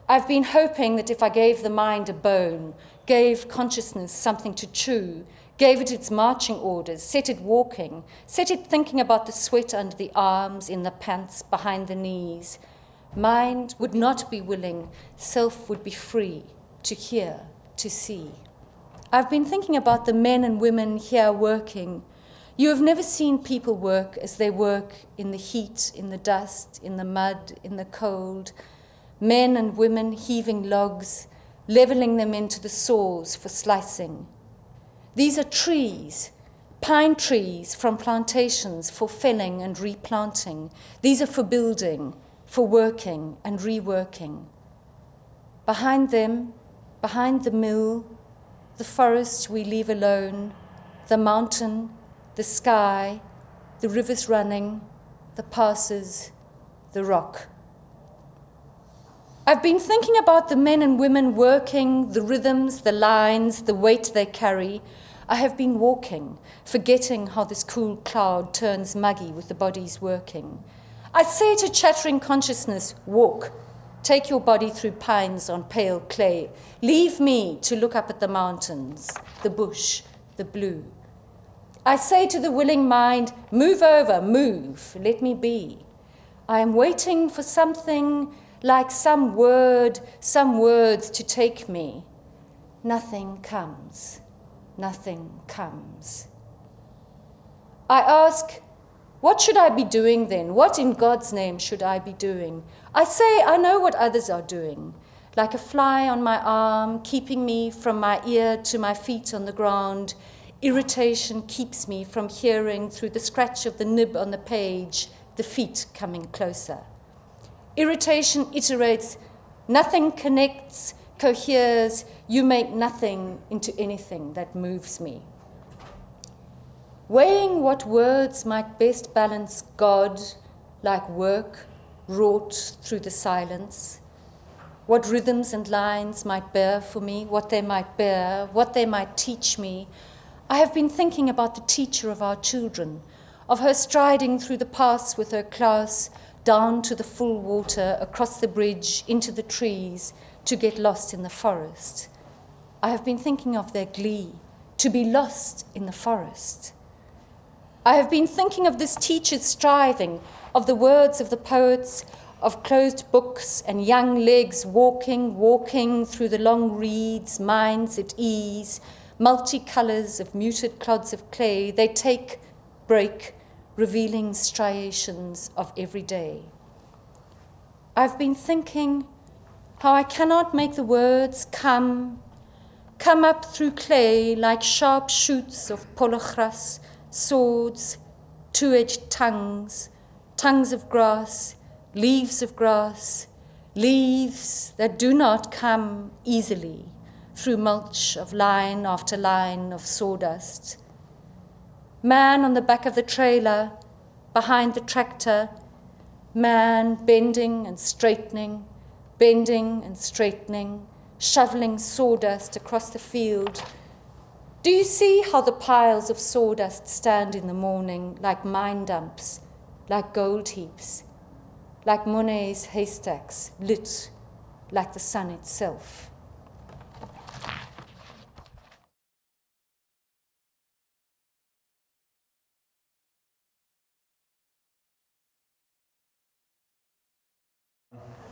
I've been hoping that if I gave the mind a bone, gave consciousness something to chew, gave it its marching orders, set it walking, set it thinking about the sweat under the arms, in the pants, behind the knees, mind would not be willing, self would be free to hear, to see. I've been thinking about the men and women here working. You have never seen people work as they work in the heat, in the dust, in the mud, in the cold. Men and women heaving logs, leveling them into the saws for slicing. These are trees, pine trees from plantations for felling and replanting. These are for building, for working and reworking. Behind them, behind the mill, the forest we leave alone, the mountain, the sky, the rivers running, the passes, the rock. I've been thinking about the men and women working, the rhythms, the lines, the weight they carry. I have been walking, forgetting how this cool cloud turns muggy with the bodies working. I say to chattering consciousness, walk, take your body through pines on pale clay. Leave me to look up at the mountains, the bush, the blue. I say to the willing mind, move over, move, let me be. I am waiting for something like some word, some words to take me. Nothing comes, nothing comes. I ask, What should I be doing then? What in God's name should I be doing? I say I know what others are doing. Like a fly on my arm, keeping me from my ear to my feet on the ground. Irritation keeps me from hearing through the scratch of the nib on the page, the feet coming closer. Irritation iterates, nothing connects, coheres, you make nothing into anything that moves me. Weighing what words might best balance God, like work, wrought through the silence, what rhythms and lines might bear for me, what they might bear, what they might teach me. I have been thinking about the teacher of our children, of her striding through the paths with her class, down to the full water, across the bridge, into the trees, to get lost in the forest. I have been thinking of their glee, to be lost in the forest. I have been thinking of this teacher's striving, of the words of the poets, of closed books and young legs walking through the long reeds, minds at ease, multicolours of muted clods of clay. They take, break, revealing striations of every day. I've been thinking how I cannot make the words come up through clay like sharp shoots of pologras, swords, two-edged tongues, tongues of grass, leaves that do not come easily through mulch of line after line of sawdust. Man on the back of the trailer, behind the tractor, man bending and straightening, shoveling sawdust across the field. Do you see how the piles of sawdust stand in the morning like mine dumps, like gold heaps, like Monet's haystacks, lit like the sun itself?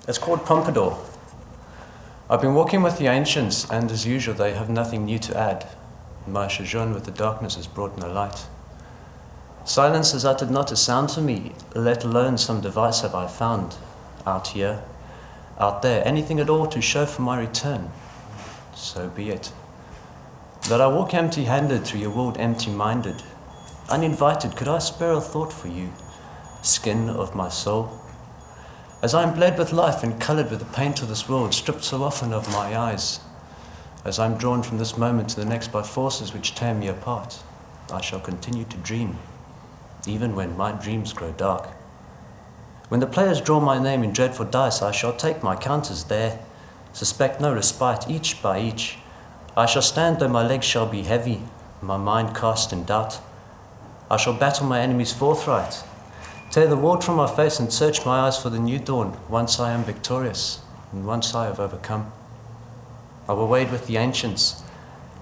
It's called Pompadour. I've been walking with the ancients, and as usual, they have nothing new to add. My sojourn with the darkness has brought no light. Silence has uttered not a sound to me, let alone some device have I found, out here, out there, anything at all to show for my return. So be it. That I walk empty-handed through your world empty-minded. Uninvited, could I spare a thought for you, skin of my soul? As I am bled with life and coloured with the paint of this world, stripped so often of my eyes, as I am drawn from this moment to the next by forces which tear me apart, I shall continue to dream, even when my dreams grow dark. When the players draw my name in dreadful dice, I shall take my counters there, suspect no respite, each by each. I shall stand though my legs shall be heavy, my mind cast in doubt. I shall battle my enemies forthright, tear the world from my face and search my eyes for the new dawn, once I am victorious, and once I have overcome. I will wade with the ancients,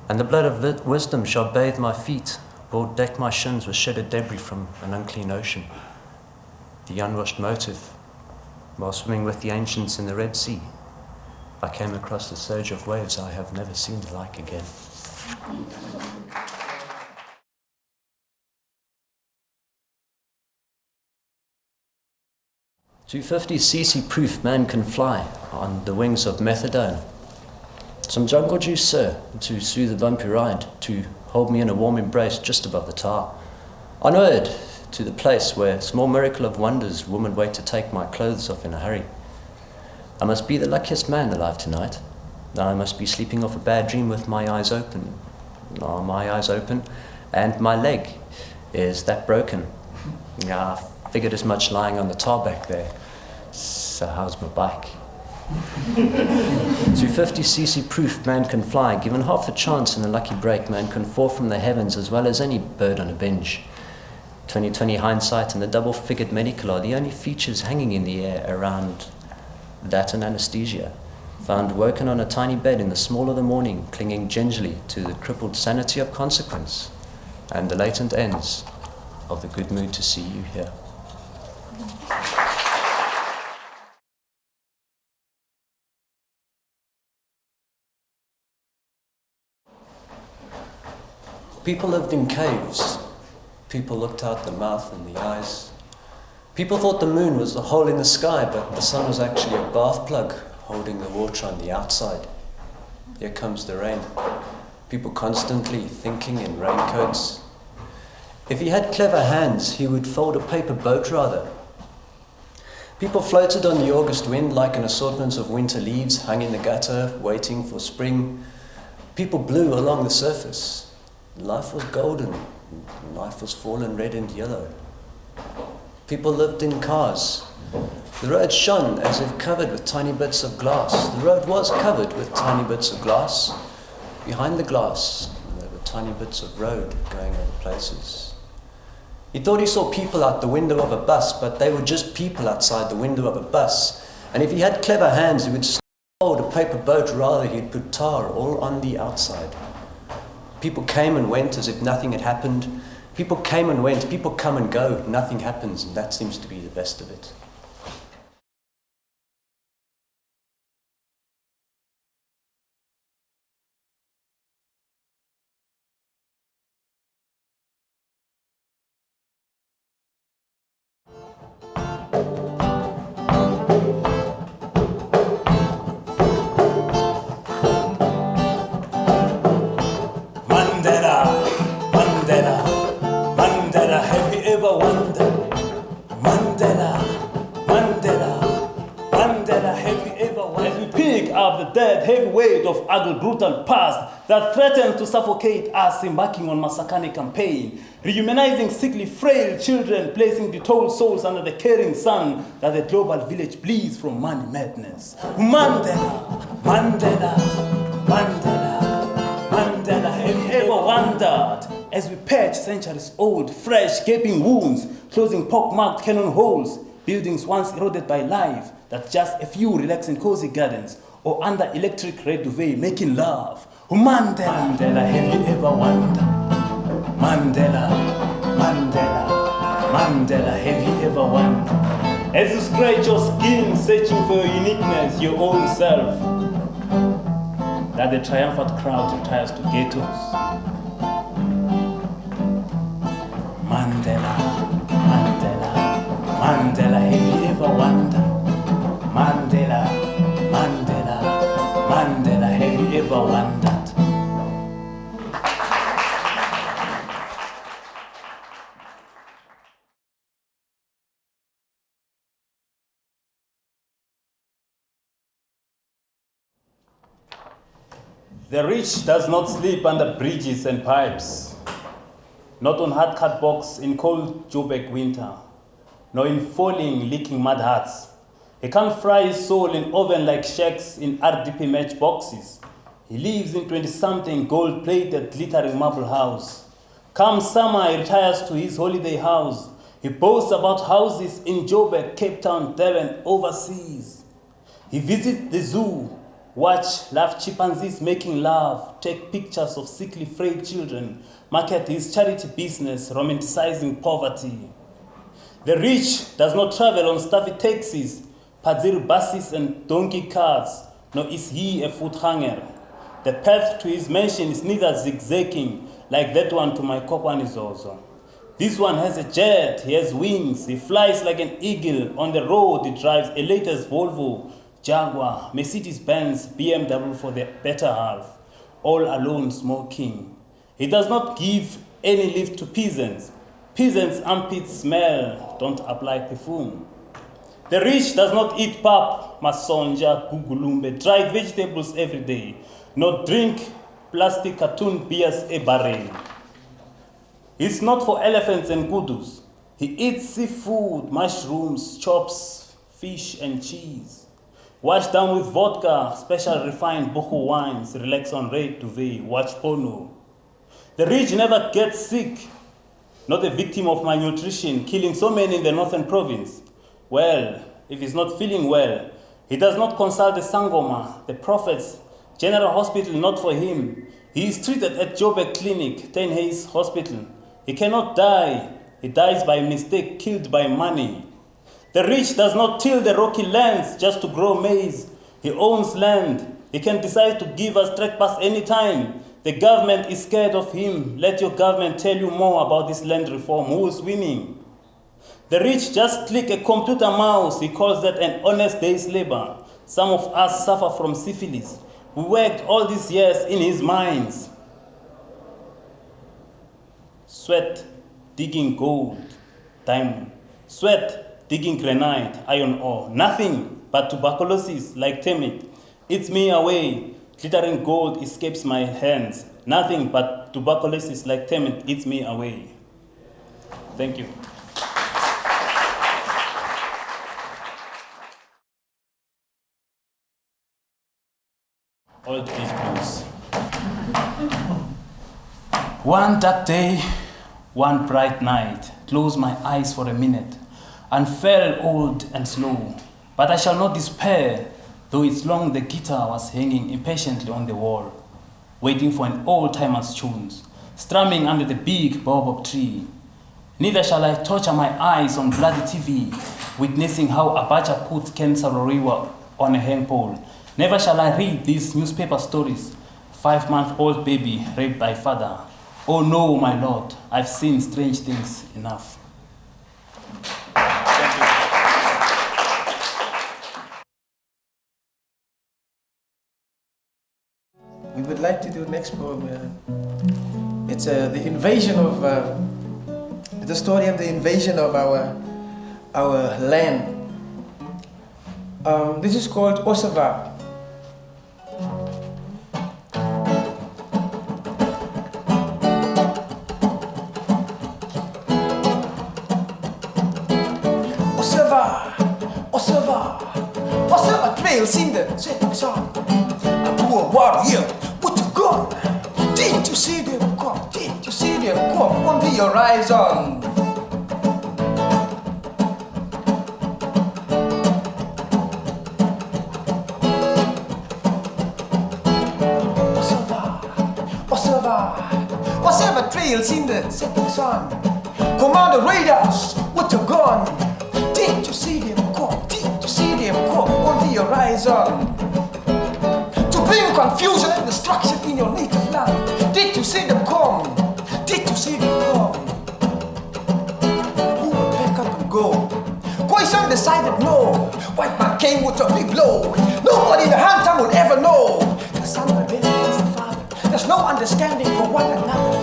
and the blood of wisdom shall bathe my feet, or deck my shins with shedded debris from an unclean ocean. The unwashed motive, while swimming with the ancients in the Red Sea, I came across a surge of waves I have never seen the like again. 250cc proof man can fly on the wings of methadone. Some jungle juice, sir, to soothe the bumpy ride, to hold me in a warm embrace just above the tower. Onward to the place where, small miracle of wonders, women wait to take my clothes off in a hurry. I must be the luckiest man alive tonight. I must be sleeping off a bad dream with my eyes open. Oh, my eyes open, and my leg is that broken. I figured as much lying on the tar back there. So how's my bike? 250cc proof man can fly. Given half a chance and a lucky break, man can fall from the heavens as well as any bird on a binge. 20/20 hindsight and the double-figured medical are the only features hanging in the air around that and anesthesia. Found woken on a tiny bed in the small of the morning, clinging gingerly to the crippled sanity of consequence and the latent ends of the good mood to see you here. People lived in caves, People looked out the mouth and the eyes. People thought the moon was a hole in the sky, but the sun was actually a bath plug holding the water on the outside. Here comes the rain. People constantly thinking in raincoats. If he had clever hands, he would fold a paper boat rather. People floated on the August wind like an assortment of winter leaves hung in the gutter, waiting for spring. People blew along the surface. Life was golden. Life was fallen red and yellow. People lived in cars. The road shone as if covered with tiny bits of glass. The road was covered with tiny bits of glass. Behind the glass, there were tiny bits of road going over places. He thought he saw people out the window of a bus, but they were just people outside the window of a bus. And if he had clever hands, he would fold a paper boat rather. He'd put tar all on the outside. People came and went as if nothing had happened. People came and went. People come and go. Nothing happens, and that seems to be the best of it. Mandela, have you ever wondered? Mandela, have you ever wondered? As we pick up the dead heavy weight of ugly brutal past that threatens to suffocate us embarking on Masakane campaign, rehumanizing sickly frail children, placing detold souls under the caring sun that the global village bleeds from money madness. Mandela, have you ever wondered? As we patch centuries old, fresh, gaping wounds, closing pock-marked cannon holes, buildings once eroded by life, that just a few relaxing cozy gardens, or under electric red duvet making love. Mandela, have you ever wondered? Mandela, have you ever wondered? As you scratch your skin, searching for your uniqueness, your own self, that the triumphant crowd retires to ghettos. Mandela, have you ever wondered? Mandela, have you ever wondered? The rich does not sleep under bridges and pipes, not on hard cut box in cold Joburg winter, nor in falling, leaking mud huts. He can't fry his soul in oven-like shacks in RDP match boxes. He lives in 20-something gold-plated, glittering marble house. Come summer, he retires to his holiday house. He boasts about houses in Joburg, Cape Town, Devon, overseas. He visits the zoo, watch live chimpanzees making love, take pictures of sickly, frail children, market his charity business, romanticizing poverty. The rich does not travel on stuffy taxis, Padziri buses and donkey carts, nor is he a foot hanger. The path to his mansion is neither zigzagging like that one to my Kokwanizozo. This one has a jet, he has wings, he flies like an eagle. On the road he drives a latest Volvo, Jaguar, Mercedes-Benz, BMW for the better half, all alone smoking. He does not give any lift to peasants. Peasants' armpits smell, don't apply perfume. The rich does not eat pap, masonja, gugulumbe, dried vegetables every day, nor drink plastic cartoon beers a barrel. It's not for elephants and kudus. He eats seafood, mushrooms, chops, fish and cheese. Washed down with vodka, special refined boho wines, relax on red duvet, watch porno. The rich never gets sick, not a victim of malnutrition, killing so many in the northern province. Well, if he's not feeling well, he does not consult the Sangoma, the prophets, general hospital, not for him. He is treated at Joburg Clinic, Ten Hayes Hospital. He cannot die. He dies by mistake, killed by money. The rich does not till the rocky lands just to grow maize. He owns land. He can decide to give us trespass anytime. The government is scared of him. Let your government tell you more about this land reform. Who is winning? The rich just click a computer mouse. He calls that an honest day's labor. Some of us suffer from syphilis. We worked all these years in his mines. Sweat, digging gold, diamond. Sweat, digging granite, iron ore. Nothing but tuberculosis like termite. Eats me away. Glittering gold escapes my hands. Nothing but tuberculosis like termite eats me away. Thank you. Old age blues. One dark day, one bright night, closed my eyes for a minute and fell old and slow. But I shall not despair, though it's long the guitar was hanging impatiently on the wall, waiting for an old-timer's tunes, strumming under the big baobab tree. Neither shall I torture my eyes on bloody TV, witnessing how Abacha puts Ken Saroriwa on a hang pole. Never shall I read these newspaper stories. 5-month-old baby raped by father. Oh no, my Lord, I've seen strange things enough. We would like to do next poem. It's the invasion of the story of the invasion of our land. This is called Osava. Osava trails in the setting sun. A poor warrior with a gun. Did you see them come? Did you see them come on the horizon? Osava trails in the setting sun. Commander raiders with a gun. Did you see them come? Did you see them come on the horizon? To bring confusion and destruction in your native land. Did you see them come? Did you see them come? Who will back up and go? Khoisan decided no. White man came with a big blow. Nobody in the Hantam would ever know. The son rebelled against the father. There's no understanding for one another.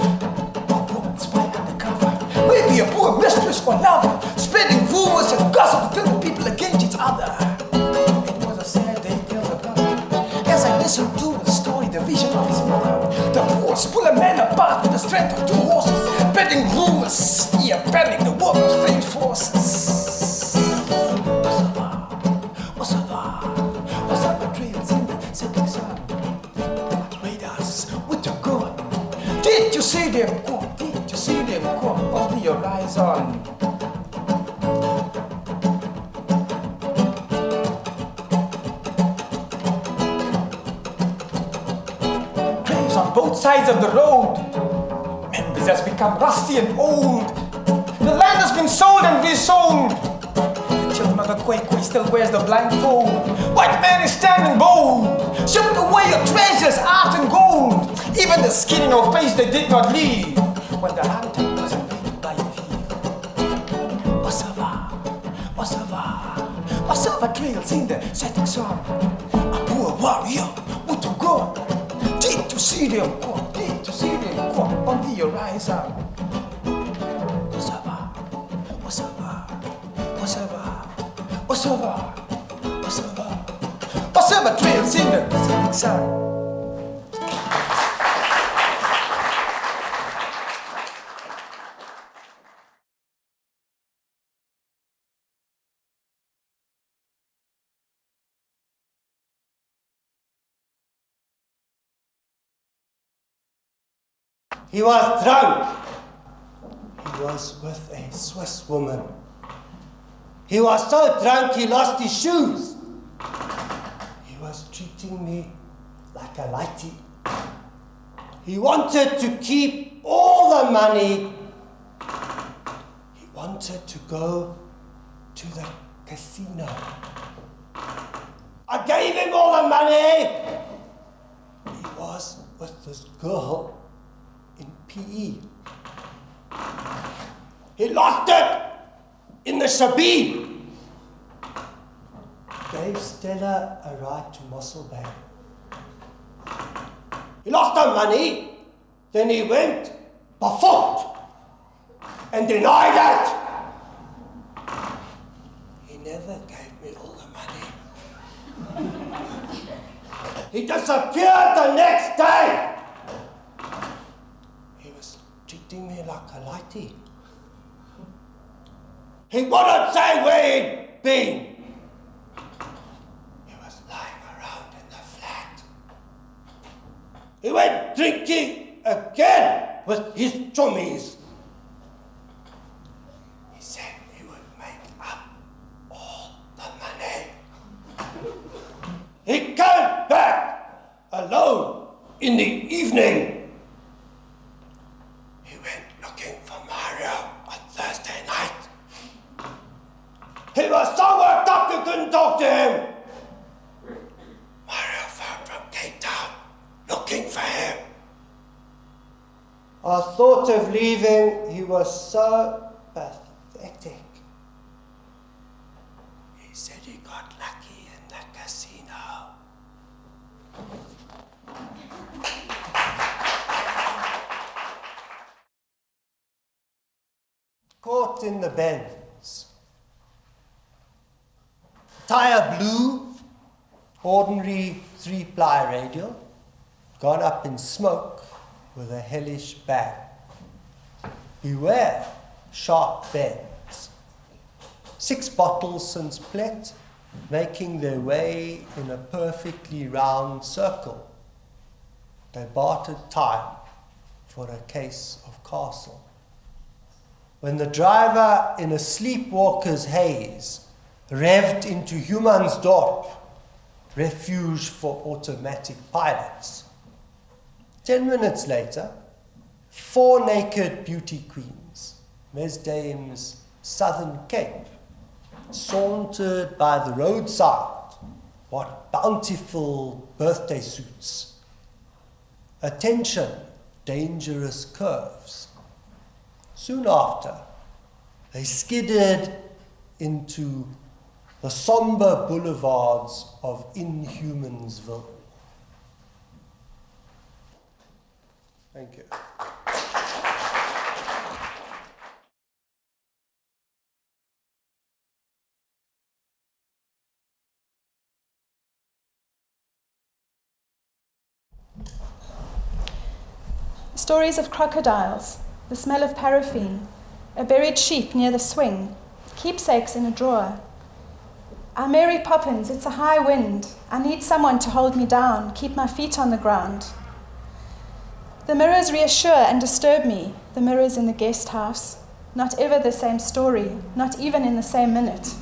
A woman spy undercover. Maybe a poor mistress or lover, spreading rumors and gossip to turn the people against each other. It was a sad day, tells the brother. As I listened to the story, the vision of his mother, the boys pull a man apart with the strength of 2 horses, spreading rumors, fear, panic, the work of strange forces. Osava trails in the setting sun. Raiders with a gun. Did you see them come? Did you see them come on the horizon? Graves on both sides of the road. Members has become rusty and old. The land has been sold and resold. The children of the Kwekwe still wears the blindfold. White man is standing bold. Shipped away your treasures, art and gold. Even the skinning of face they did not leave. When the hunter was invaded by a thief. Osava trails in the setting sun. A poor warrior with a gun. Did you see them come? Did you see them come on the horizon? Osava trails in the setting sun. He was drunk. He was with a Swiss woman. He was so drunk he lost his shoes. He was treating me like a lightie. He wanted to keep all the money. He wanted to go to the casino. I gave him all the money. He was with this girl in PE. He lost it in the Shabib. Gave Stella a ride to Mossel Bay. He lost her money, then he went befuddled and denied it. He never gave me all the money. He disappeared the next day. He was treating me like a lightie. He wouldn't say where he'd been. He was lying around in the flat. He went drinking again with his chummies. He said he would make up all the money. He came back alone in the evening. He went looking for Mario on Thursday night. He was so worked up you couldn't talk to him. Mario phoned from Cape Town looking for him. I thought of leaving. He was so pathetic. He said he got lucky in the casino. Caught in the bends. Tire blue, ordinary 3-ply radial, gone up in smoke with a hellish bang. Beware sharp bends. 6 bottles since Plet, making their way in a perfectly round circle. They bartered time for a case of Castle. When the driver in a sleepwalker's haze revved into Humansdorp, refuge for automatic pilots. 10 minutes later, 4 naked beauty queens, Mesdame's Southern Cape, sauntered by the roadside. What bountiful birthday suits. Attention, dangerous curves. Soon after, they skidded into the somber boulevards of Inhumansville. Thank you. Stories of crocodiles, the smell of paraffin, a buried sheep near the swing, keepsakes in a drawer. I'm Mary Poppins, it's a high wind. I need someone to hold me down, keep my feet on the ground. The mirrors reassure and disturb me, the mirrors in the guest house. Not ever the same story, not even in the same minute.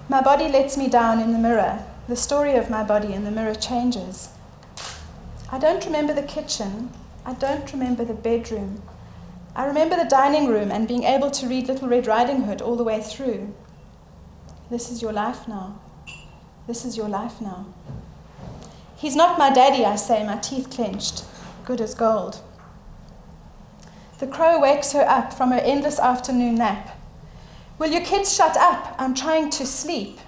My body lets me down in the mirror. The story of my body in the mirror changes. I don't remember the kitchen. I don't remember the bedroom. I remember the dining room and being able to read Little Red Riding Hood all the way through. This is your life now. This is your life now. He's not my daddy, I say, my teeth clenched, good as gold. The crow wakes her up from her endless afternoon nap. Will you kids shut up? I'm trying to sleep.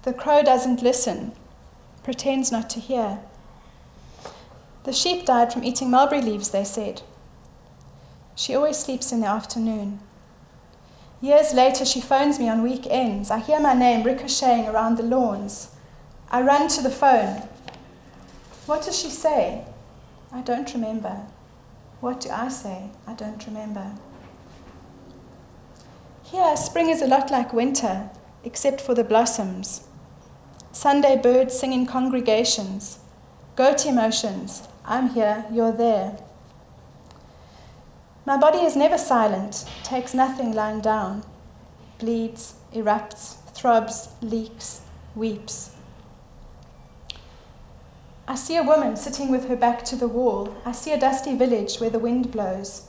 The crow doesn't listen, pretends not to hear. The sheep died from eating mulberry leaves, they said. She always sleeps in the afternoon. Years later, she phones me on weekends. I hear my name ricocheting around the lawns. I run to the phone. What does she say? I don't remember. What do I say? I don't remember. Here, spring is a lot like winter, except for the blossoms. Sunday birds sing in congregations. Goat emotions. I'm here, you're there. My body is never silent, takes nothing lying down. Bleeds, erupts, throbs, leaks, weeps. I see a woman sitting with her back to the wall. I see a dusty village where the wind blows.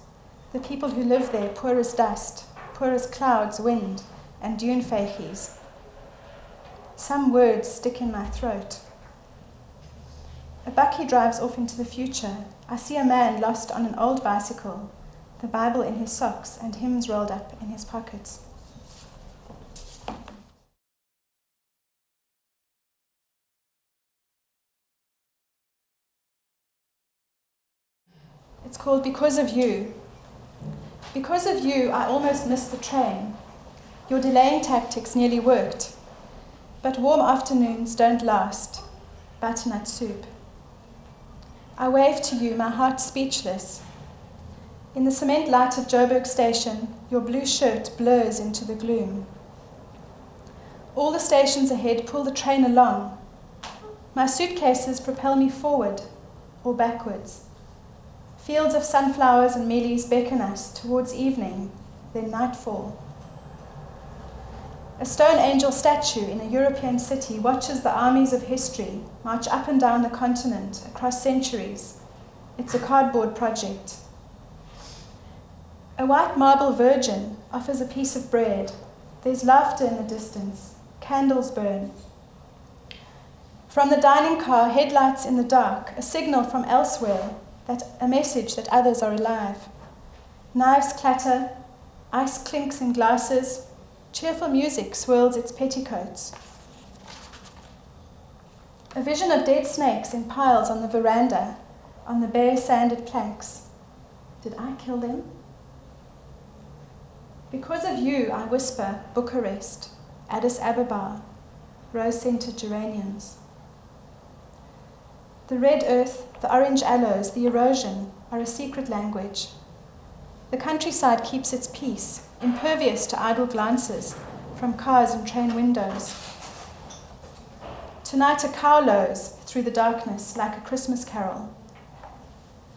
The people who live there, poor as dust, poor as clouds, wind, and dune fakies. Some words stick in my throat. A bakkie drives off into the future. I see a man lost on an old bicycle, the Bible in his socks and hymns rolled up in his pockets. It's called Because of You. Because of you, I almost missed the train. Your delaying tactics nearly worked. But warm afternoons don't last. Butternut soup. I wave to you, my heart speechless. In the cement light of Joburg station, your blue shirt blurs into the gloom. All the stations ahead pull the train along. My suitcases propel me forward or backwards. Fields of sunflowers and mealies beckon us towards evening, then nightfall. A stone angel statue in a European city watches the armies of history march up and down the continent across centuries. It's a cardboard project. A white marble virgin offers a piece of bread. There's laughter in the distance. Candles burn. From the dining car, headlights in the dark, a signal from elsewhere, a message that others are alive. Knives clatter, ice clinks in glasses, cheerful music swirls its petticoats. A vision of dead snakes in piles on the veranda, on the bare sanded planks. Did I kill them? Because of you, I whisper, Bucharest, Addis Ababa, rose-scented geraniums. The red earth, the orange aloes, the erosion are a secret language. The countryside keeps its peace, impervious to idle glances from cars and train windows. Tonight a cow lows through the darkness like a Christmas carol.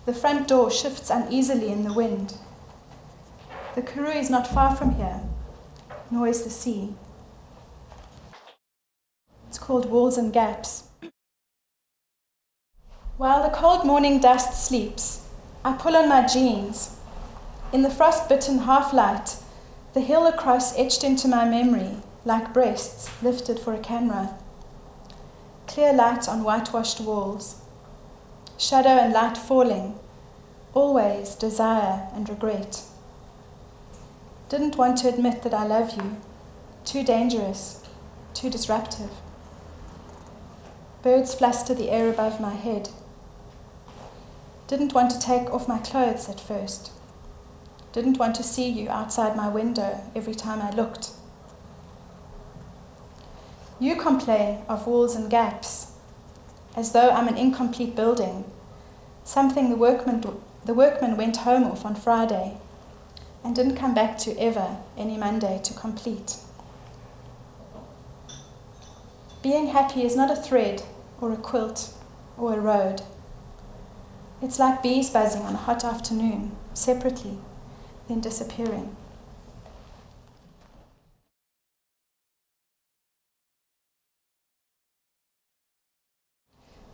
The front door shifts uneasily in the wind. The Karoo is not far from here, nor is the sea. It's called Walls and Gaps. While the cold morning dust sleeps, I pull on my jeans. In the frost-bitten half-light, the hill across etched into my memory like breasts lifted for a camera. Clear light on whitewashed walls. Shadow and light falling. Always desire and regret. Didn't want to admit that I love you. Too dangerous. Too disruptive. Birds fluster the air above my head. Didn't want to take off my clothes at first. Didn't want to see you outside my window every time I looked. You complain of walls and gaps, as though I'm an incomplete building, something the workman went home off on Friday and didn't come back to ever any Monday to complete. Being happy is not a thread or a quilt or a road. It's like bees buzzing on a hot afternoon, separately, then disappearing.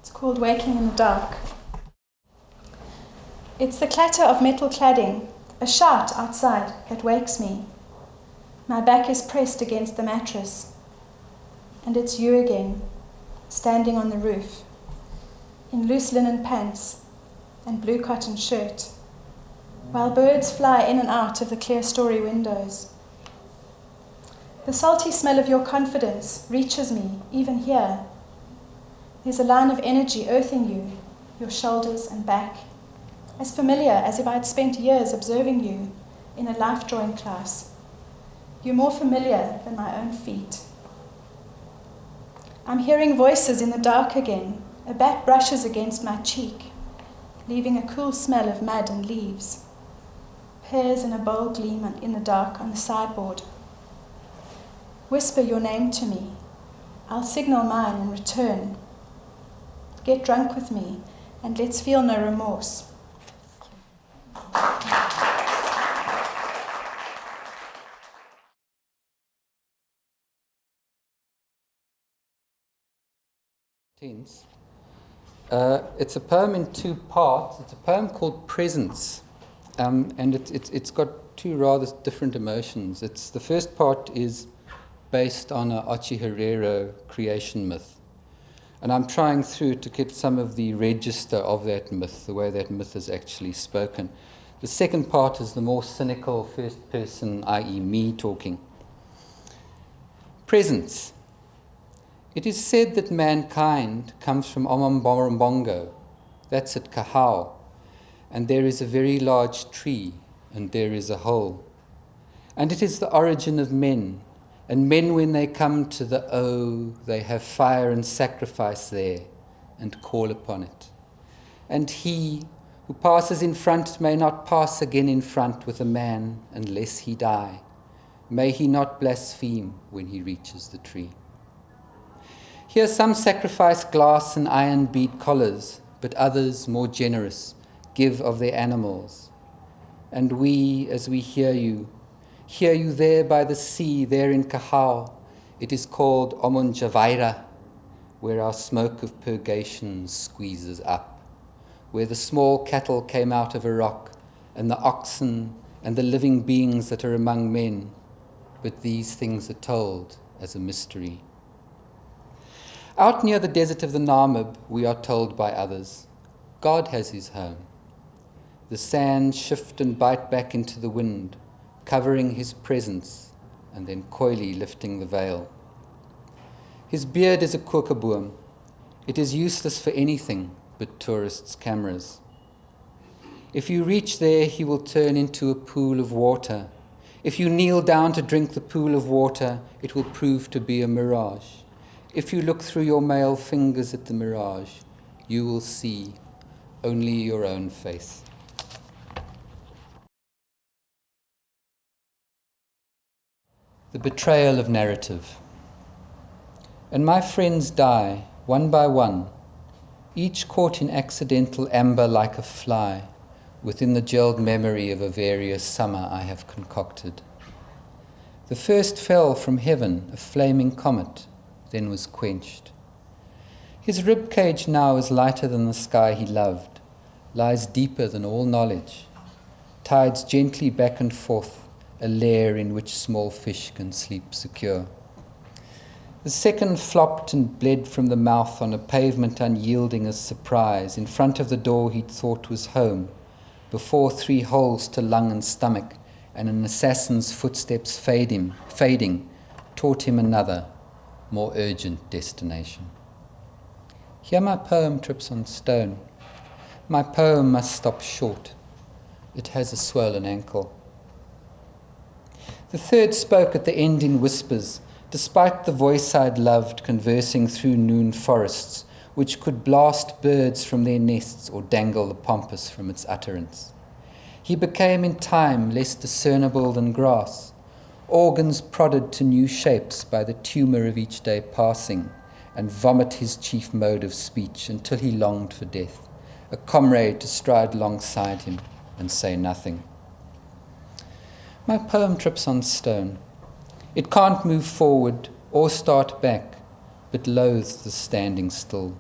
It's called Waking in the Dark. It's the clatter of metal cladding, a shout outside that wakes me. My back is pressed against the mattress, and it's you again, standing on the roof, in loose linen pants and blue cotton shirt, while birds fly in and out of the clear story windows. The salty smell of your confidence reaches me, even here. There's a line of energy earthing you, your shoulders and back, as familiar as if I'd spent years observing you in a life drawing class. You're more familiar than my own feet. I'm hearing voices in the dark again. A bat brushes against my cheek, leaving a cool smell of mud and leaves. Pears in a bowl gleam in the dark on the sideboard. Whisper your name to me. I'll signal mine in return. Get drunk with me, and let's feel no remorse. It's a poem in two parts. It's a poem called Presence, and it's got two rather different emotions. The first part is based on a Archie Herrera creation myth. And I'm trying through to get some of the register of that myth, the way that myth is actually spoken. The second part is the more cynical first person, i.e. me talking. Presence. It is said that mankind comes from Omombongo, that's at Kahau, and there is a very large tree, and there is a hole. And it is the origin of men, and men when they come to the O, they have fire and sacrifice there, and call upon it. And he who passes in front may not pass again in front with a man unless he die. May he not blaspheme when he reaches the tree. Here some sacrifice glass and iron bead collars, but others, more generous, give of their animals. And we, as we hear you there by the sea, there in Kahau. It is called Omunjavaira, where our smoke of purgation squeezes up, where the small cattle came out of a rock, and the oxen and the living beings that are among men. But these things are told as a mystery. Out near the desert of the Namib, we are told by others, God has his home. The sands shift and bite back into the wind, covering his presence, and then coyly lifting the veil. His beard is a kokerboom. It is useless for anything but tourists' cameras. If you reach there, he will turn into a pool of water. If you kneel down to drink the pool of water, it will prove to be a mirage. If you look through your male fingers at the mirage, you will see only your own face. The betrayal of narrative. And my friends die, one by one, each caught in accidental amber like a fly, within the gelled memory of a various summer I have concocted. The first fell from heaven, a flaming comet, then was quenched. His rib cage now is lighter than the sky he loved, lies deeper than all knowledge, tides gently back and forth, a lair in which small fish can sleep secure. The second flopped and bled from the mouth on a pavement unyielding as surprise, in front of the door he'd thought was home, before 3 holes to lung and stomach, and an assassin's footsteps fading, taught him another, more urgent destination. Here my poem trips on stone. My poem must stop short. It has a swollen ankle. The third spoke at the end in whispers, despite the voice I'd loved conversing through noon forests, which could blast birds from their nests or dangle the pampas from its utterance. He became in time less discernible than grass, organs prodded to new shapes by the tumour of each day passing, and vomit his chief mode of speech until he longed for death, a comrade to stride alongside him and say nothing. My poem trips on stone. It can't move forward or start back, but loathes the standing still.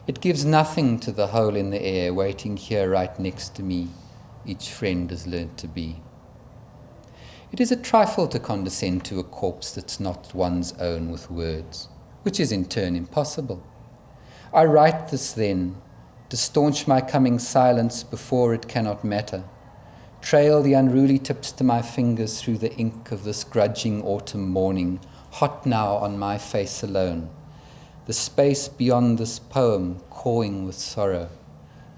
It gives nothing to the hole in the air waiting here right next to me, each friend has learnt to be. It is a trifle to condescend to a corpse that's not one's own with words, which is in turn impossible. I write this then, to staunch my coming silence before it cannot matter, trail the unruly tips to my fingers through the ink of this grudging autumn morning, hot now on my face alone, the space beyond this poem cawing with sorrow,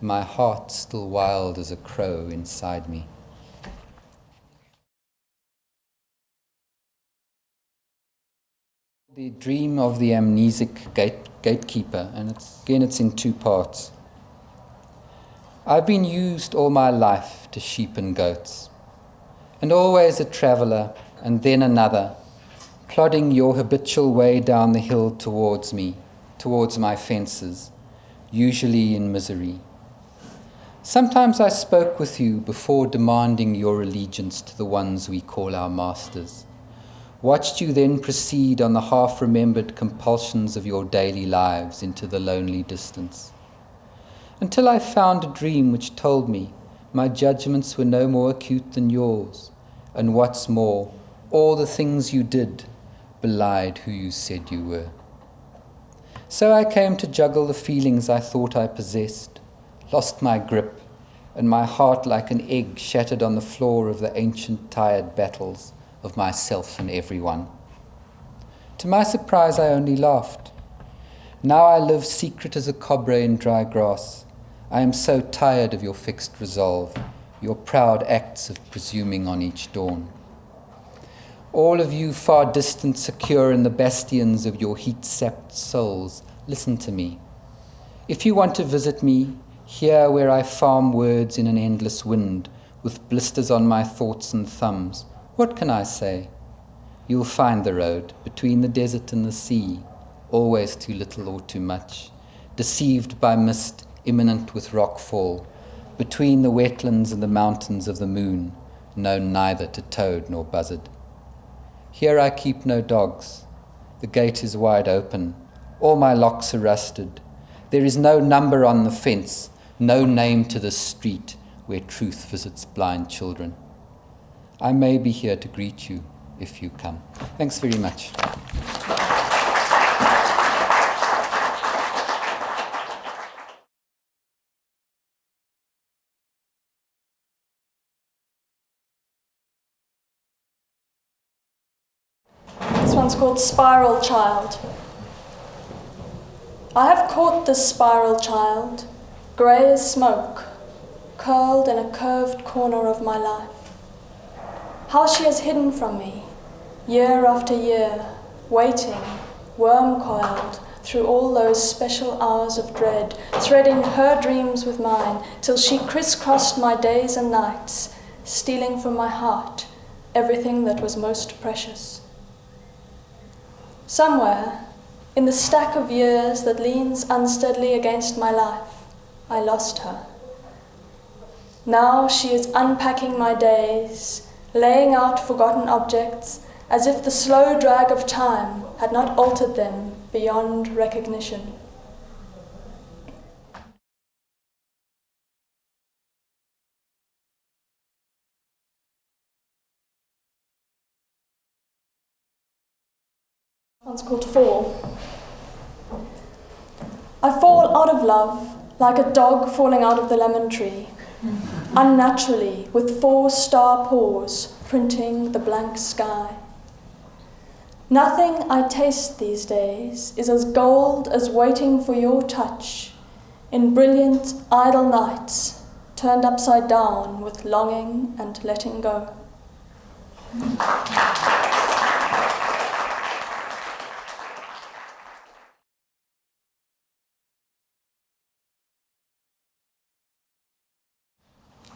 my heart still wild as a crow inside me. The dream of the amnesic gatekeeper, and it's in 2 parts. I've been used all my life to sheep and goats, and always a traveller, and then another, plodding your habitual way down the hill towards me, towards my fences, usually in misery. Sometimes I spoke with you before demanding your allegiance to the ones we call our masters, watched you then proceed on the half-remembered compulsions of your daily lives into the lonely distance, until I found a dream which told me my judgments were no more acute than yours, and what's more, all the things you did belied who you said you were. So I came to juggle the feelings I thought I possessed, lost my grip, and my heart like an egg shattered on the floor of the ancient tired battles of myself and everyone. To my surprise, I only laughed. Now I live secret as a cobra in dry grass. I am so tired of your fixed resolve, your proud acts of presuming on each dawn. All of you far distant, secure in the bastions of your heat-sapped souls, listen to me. If you want to visit me, here where I farm words in an endless wind, with blisters on my thoughts and thumbs, what can I say? You'll find the road, between the desert and the sea, always too little or too much, deceived by mist, imminent with rockfall, between the wetlands and the mountains of the moon, known neither to toad nor buzzard. Here I keep no dogs. The gate is wide open. All my locks are rusted. There is no number on the fence, no name to the street where truth visits blind children. I may be here to greet you if you come. Thanks very much. This one's called Spiral Child. I have caught this spiral child, grey as smoke, curled in a curved corner of my life. How she has hidden from me, year after year, waiting, worm-coiled, through all those special hours of dread, threading her dreams with mine, till she crisscrossed my days and nights, stealing from my heart everything that was most precious. Somewhere, in the stack of years that leans unsteadily against my life, I lost her. Now she is unpacking my days, laying out forgotten objects, as if the slow drag of time had not altered them beyond recognition. One's called Fall. I fall out of love like a dog falling out of the lemon tree, unnaturally, with 4-star paws printing the blank sky. Nothing I taste these days is as gold as waiting for your touch in brilliant, idle nights turned upside down with longing and letting go.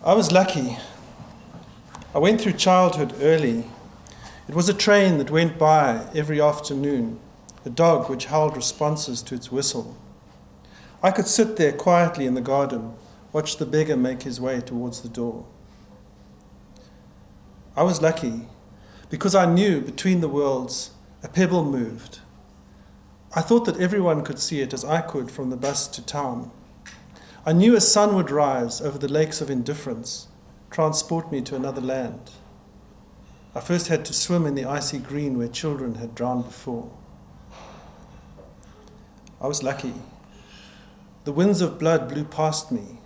I was lucky. I went through childhood early. It was a train that went by every afternoon, a dog which howled responses to its whistle. I could sit there quietly in the garden, watch the beggar make his way towards the door. I was lucky because I knew between the worlds a pebble moved. I thought that everyone could see it as I could from the bus to town. I knew a sun would rise over the lakes of indifference, transport me to another land. I first had to swim in the icy green where children had drowned before. I was lucky. The winds of blood blew past me,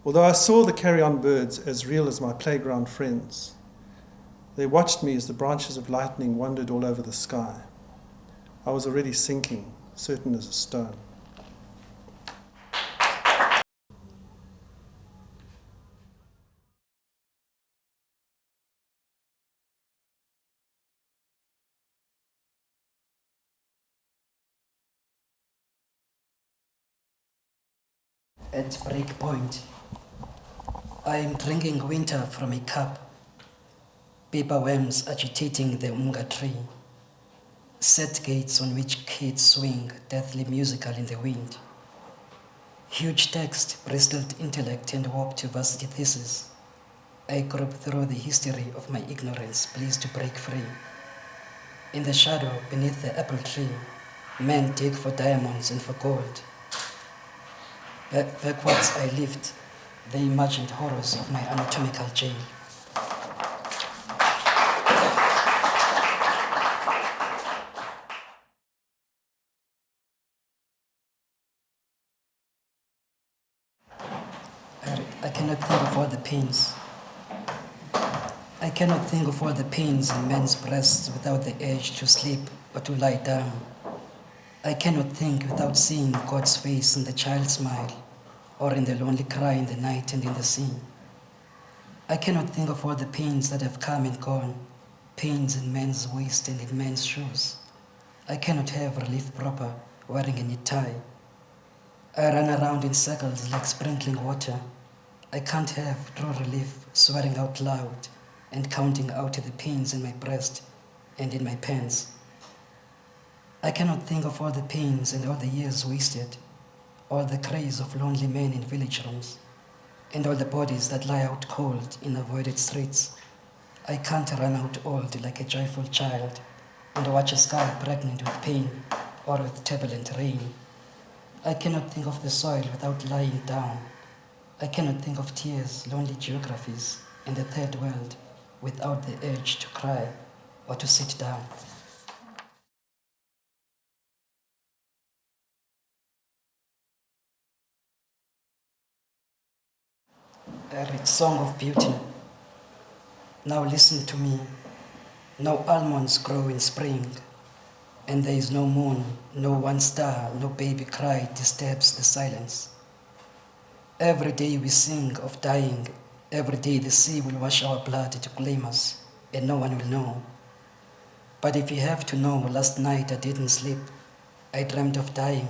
although I saw the carry-on birds as real as my playground friends. They watched me as the branches of lightning wandered all over the sky. I was already sinking, certain as a stone. At break point, I am drinking winter from a cup. Paper worms agitating the unga tree. Set gates on which kids swing, deathly musical in the wind. Huge text, bristled intellect and warped varsity thesis. I grope through the history of my ignorance, pleased to break free. In the shadow beneath the apple tree, men dig for diamonds and for gold. Backwards I lived the imagined horrors of my anatomical jail. I cannot think of all the pains. I cannot think of all the pains in men's breasts without the urge to sleep or to lie down. I cannot think without seeing God's face in the child's smile or in the lonely cry in the night and in the sea. I cannot think of all the pains that have come and gone, pains in men's waist and in men's shoes. I cannot have relief proper wearing a knit tie. I run around in circles like sprinkling water. I can't have true relief swearing out loud and counting out the pains in my breast and in my pants. I cannot think of all the pains and all the years wasted, all the cries of lonely men in village rooms, and all the bodies that lie out cold in avoided streets. I can't run out old like a joyful child and watch a sky pregnant with pain or with turbulent rain. I cannot think of the soil without lying down. I cannot think of tears, lonely geographies, and the third world without the urge to cry or to sit down. A rich song of beauty. Now listen to me. No almonds grow in spring, and there is no moon, no one star, no baby cry disturbs the silence. Every day we sing of dying. Every day the sea will wash our blood to claim us, and no one will know. But if you have to know, last night I didn't sleep. I dreamt of dying.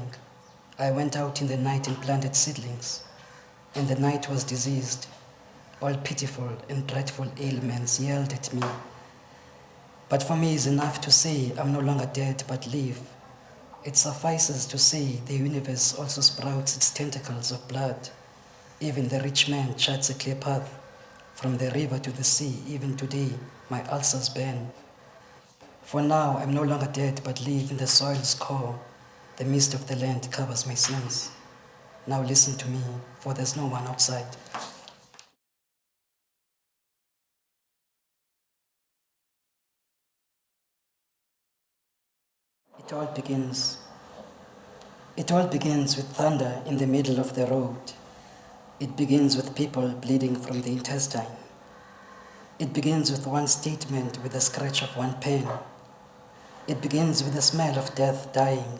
I went out in the night and planted seedlings, and the night was diseased. All pitiful and dreadful ailments yelled at me. But for me it's enough to say I'm no longer dead but live. It suffices to say the universe also sprouts its tentacles of blood. Even the rich man charts a clear path from the river to the sea. Even today, my ulcers burn. For now, I'm no longer dead, but live in the soil's core. The mist of the land covers my sins. Now listen to me, for there's no one outside. It all begins with thunder in the middle of the road. It begins with people bleeding from the intestine. It begins with one statement with the scratch of one pen. It begins with the smell of death dying,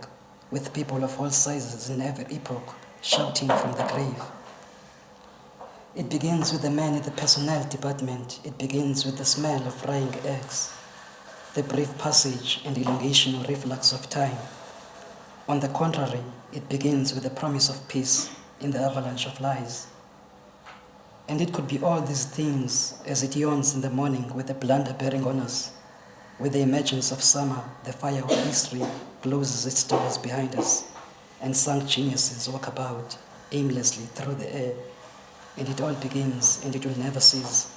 with people of all sizes in every epoch shouting from the grave. It begins with the man in the personnel department. It begins with the smell of frying eggs, the brief passage and elongation or reflux of time. On the contrary, it begins with the promise of peace in the avalanche of lies. And it could be all these things as it yawns in the morning with the blunder bearing on us. With the emergence of summer, the fire of history closes its doors behind us, and sunk geniuses walk about aimlessly through the air. And it all begins, and it will never cease.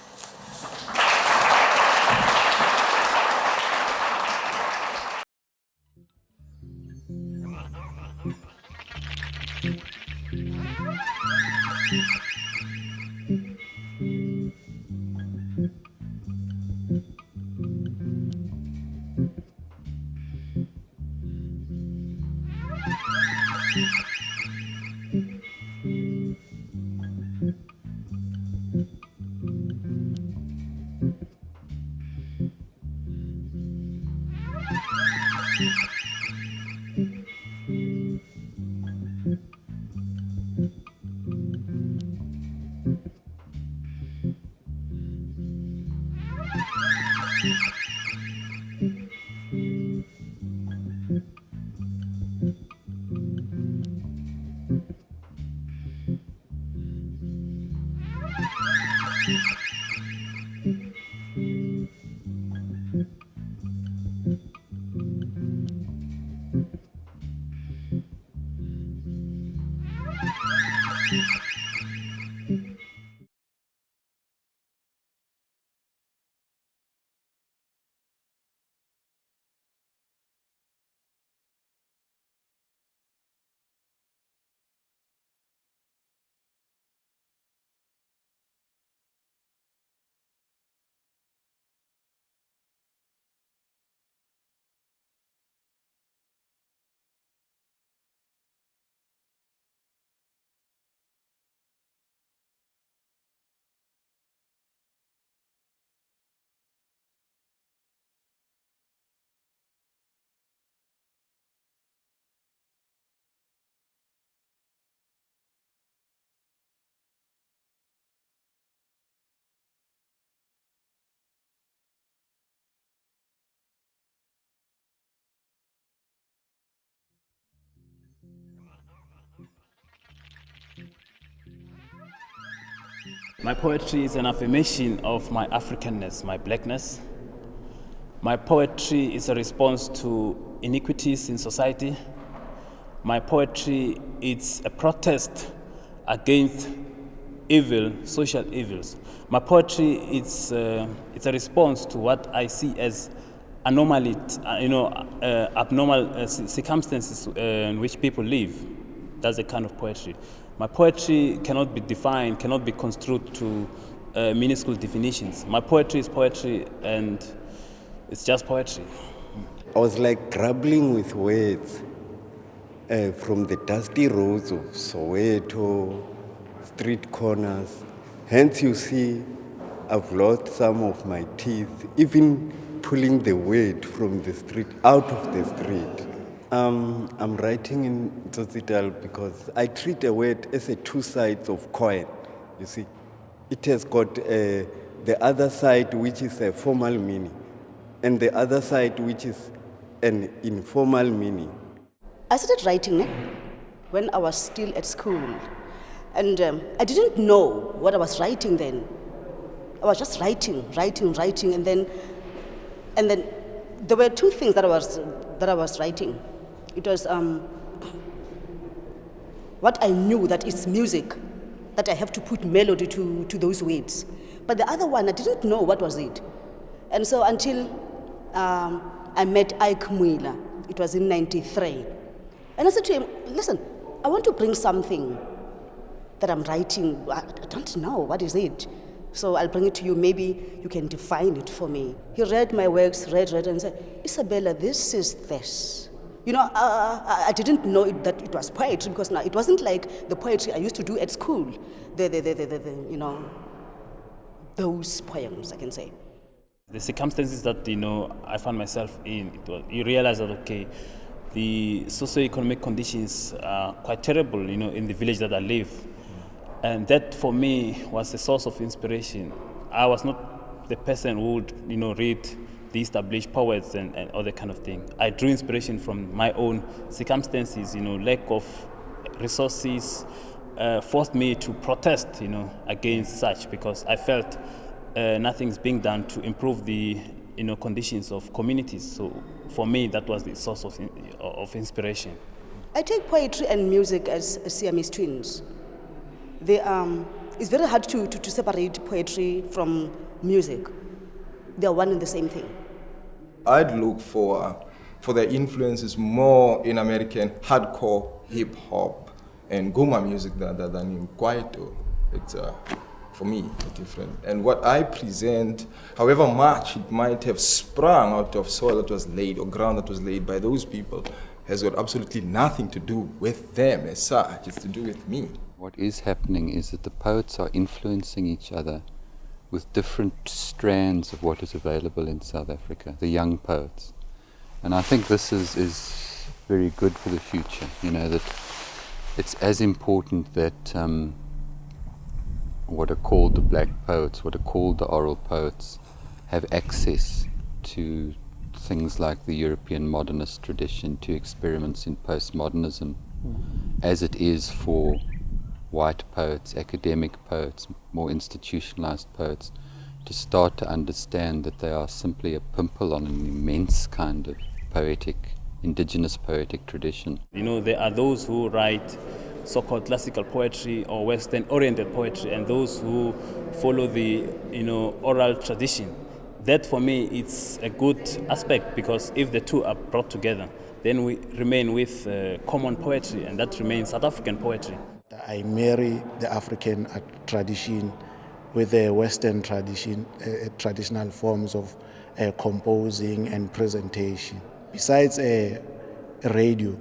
My poetry is an affirmation of my Africanness, my blackness. My poetry is a response to iniquities in society. My poetry is a protest against evil, social evils. My poetry it's a response to what I see as anomaly, abnormal circumstances in which people live. That's the kind of poetry. My poetry cannot be defined, cannot be construed to minuscule definitions. My poetry is poetry, and it's just poetry. I was like grappling with words from the dusty roads of Soweto, street corners. Hence, you see, I've lost some of my teeth, even pulling the word from the street, out of the street. I'm writing in Tsotsital because I treat a word as a two sides of coin. You see, it has got the other side, which is a formal meaning, and the other side, which is an informal meaning. I started writing when I was still at school, and I didn't know what I was writing then. I was just writing, and then there were two things that I was writing. It was what I knew, that it's music, that I have to put melody to those words. But the other one, I didn't know what was it. And so until I met Ike Muila, it was in '93. And I said to him, listen, I want to bring something that I'm writing. I don't know, what is it? So I'll bring it to you, maybe you can define it for me. He read my works, read, and said, Isabella, this is this. You know, I didn't know that it was poetry, because now it wasn't like the poetry I used to do at school. You know, those poems, I can say. The circumstances that, I found myself in, you realize that, okay, the socio-economic conditions are quite terrible, in the village that I live. And that, for me, was a source of inspiration. I was not the person who would, read the established poets and all that kind of thing. I drew inspiration from my own circumstances, lack of resources forced me to protest, against such, because I felt nothing's being done to improve the, conditions of communities. So for me, that was the source of inspiration. I take poetry and music as Siamese twins. It's very hard to separate poetry from music. They are one and the same thing. I'd look for their influences more in American hardcore hip hop and Goma music than in Kwaito. It's for me different. And what I present, however much it might have sprung out of soil that was laid or ground that was laid by those people, has got absolutely nothing to do with them as such. It's to do with me. What is happening is that the poets are influencing each other with different strands of what is available in South Africa, the young poets. And I think this is very good for the future, that it's as important that what are called the black poets, what are called the oral poets, have access to things like the European modernist tradition, to experiments in postmodernism, as it is for white poets, academic poets, more institutionalized poets, to start to understand that they are simply a pimple on an immense kind of indigenous poetic tradition. There are those who write so-called classical poetry or Western-oriented poetry, and those who follow the, oral tradition. That, for me, it's a good aspect, because if the two are brought together, then we remain with common poetry, and that remains South African poetry. I marry the African tradition with the Western tradition, traditional forms of composing and presentation. Besides radio,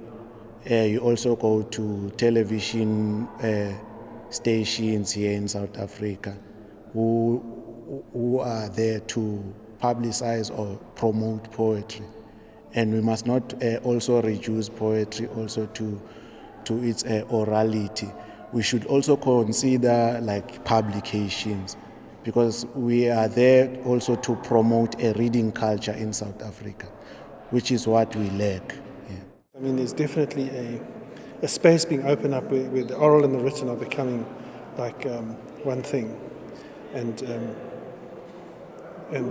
you also go to television stations here in South Africa who are there to publicize or promote poetry. And we must not also reduce poetry also to its orality. We should also consider publications, because we are there also to promote a reading culture in South Africa, which is what we lack. Yeah. I mean, there's definitely a space being opened up where the oral and the written are becoming one thing. and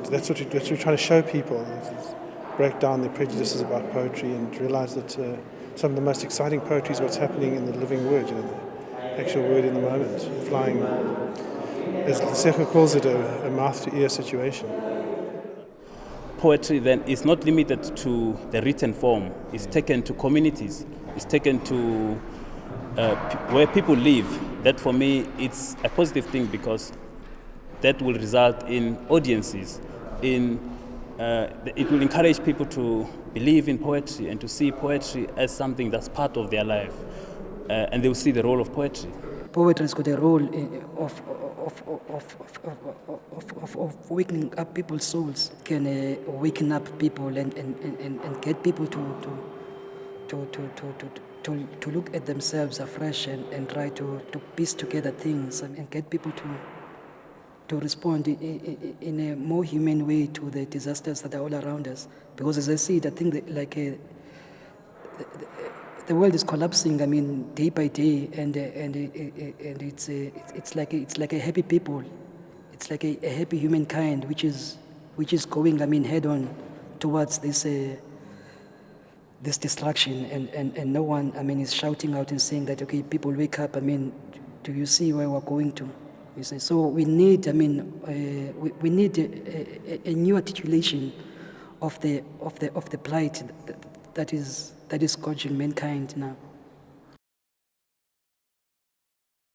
that's what we're trying to show people, is break down their prejudices about poetry and realize that some of the most exciting poetry is what's happening in the living word, the actual word in the moment, flying, as Lesego calls it, a mouth-to-ear situation. Poetry then is not limited to the written form. It's taken to communities. It's taken to where people live. That for me, it's a positive thing because that will result in audiences. It will encourage people to believe in poetry and to see poetry as something that's part of their life. And they will see the role of poetry. Poetry has got a role of waking up people's souls. It can waken up people and get people to look at themselves afresh and try to piece together things and get people to respond in a more humane way to the disasters that are all around us. Because as I see it, I think that the world is collapsing. I mean, day by day, and it's like a happy people. It's like a happy humankind which is going, I mean, head on towards this destruction, and no one, I mean, is shouting out and saying that, okay, people wake up. I mean, do you see where we're going to? You see, so we need, I mean, we need a new articulation of the plight that is scourging mankind now.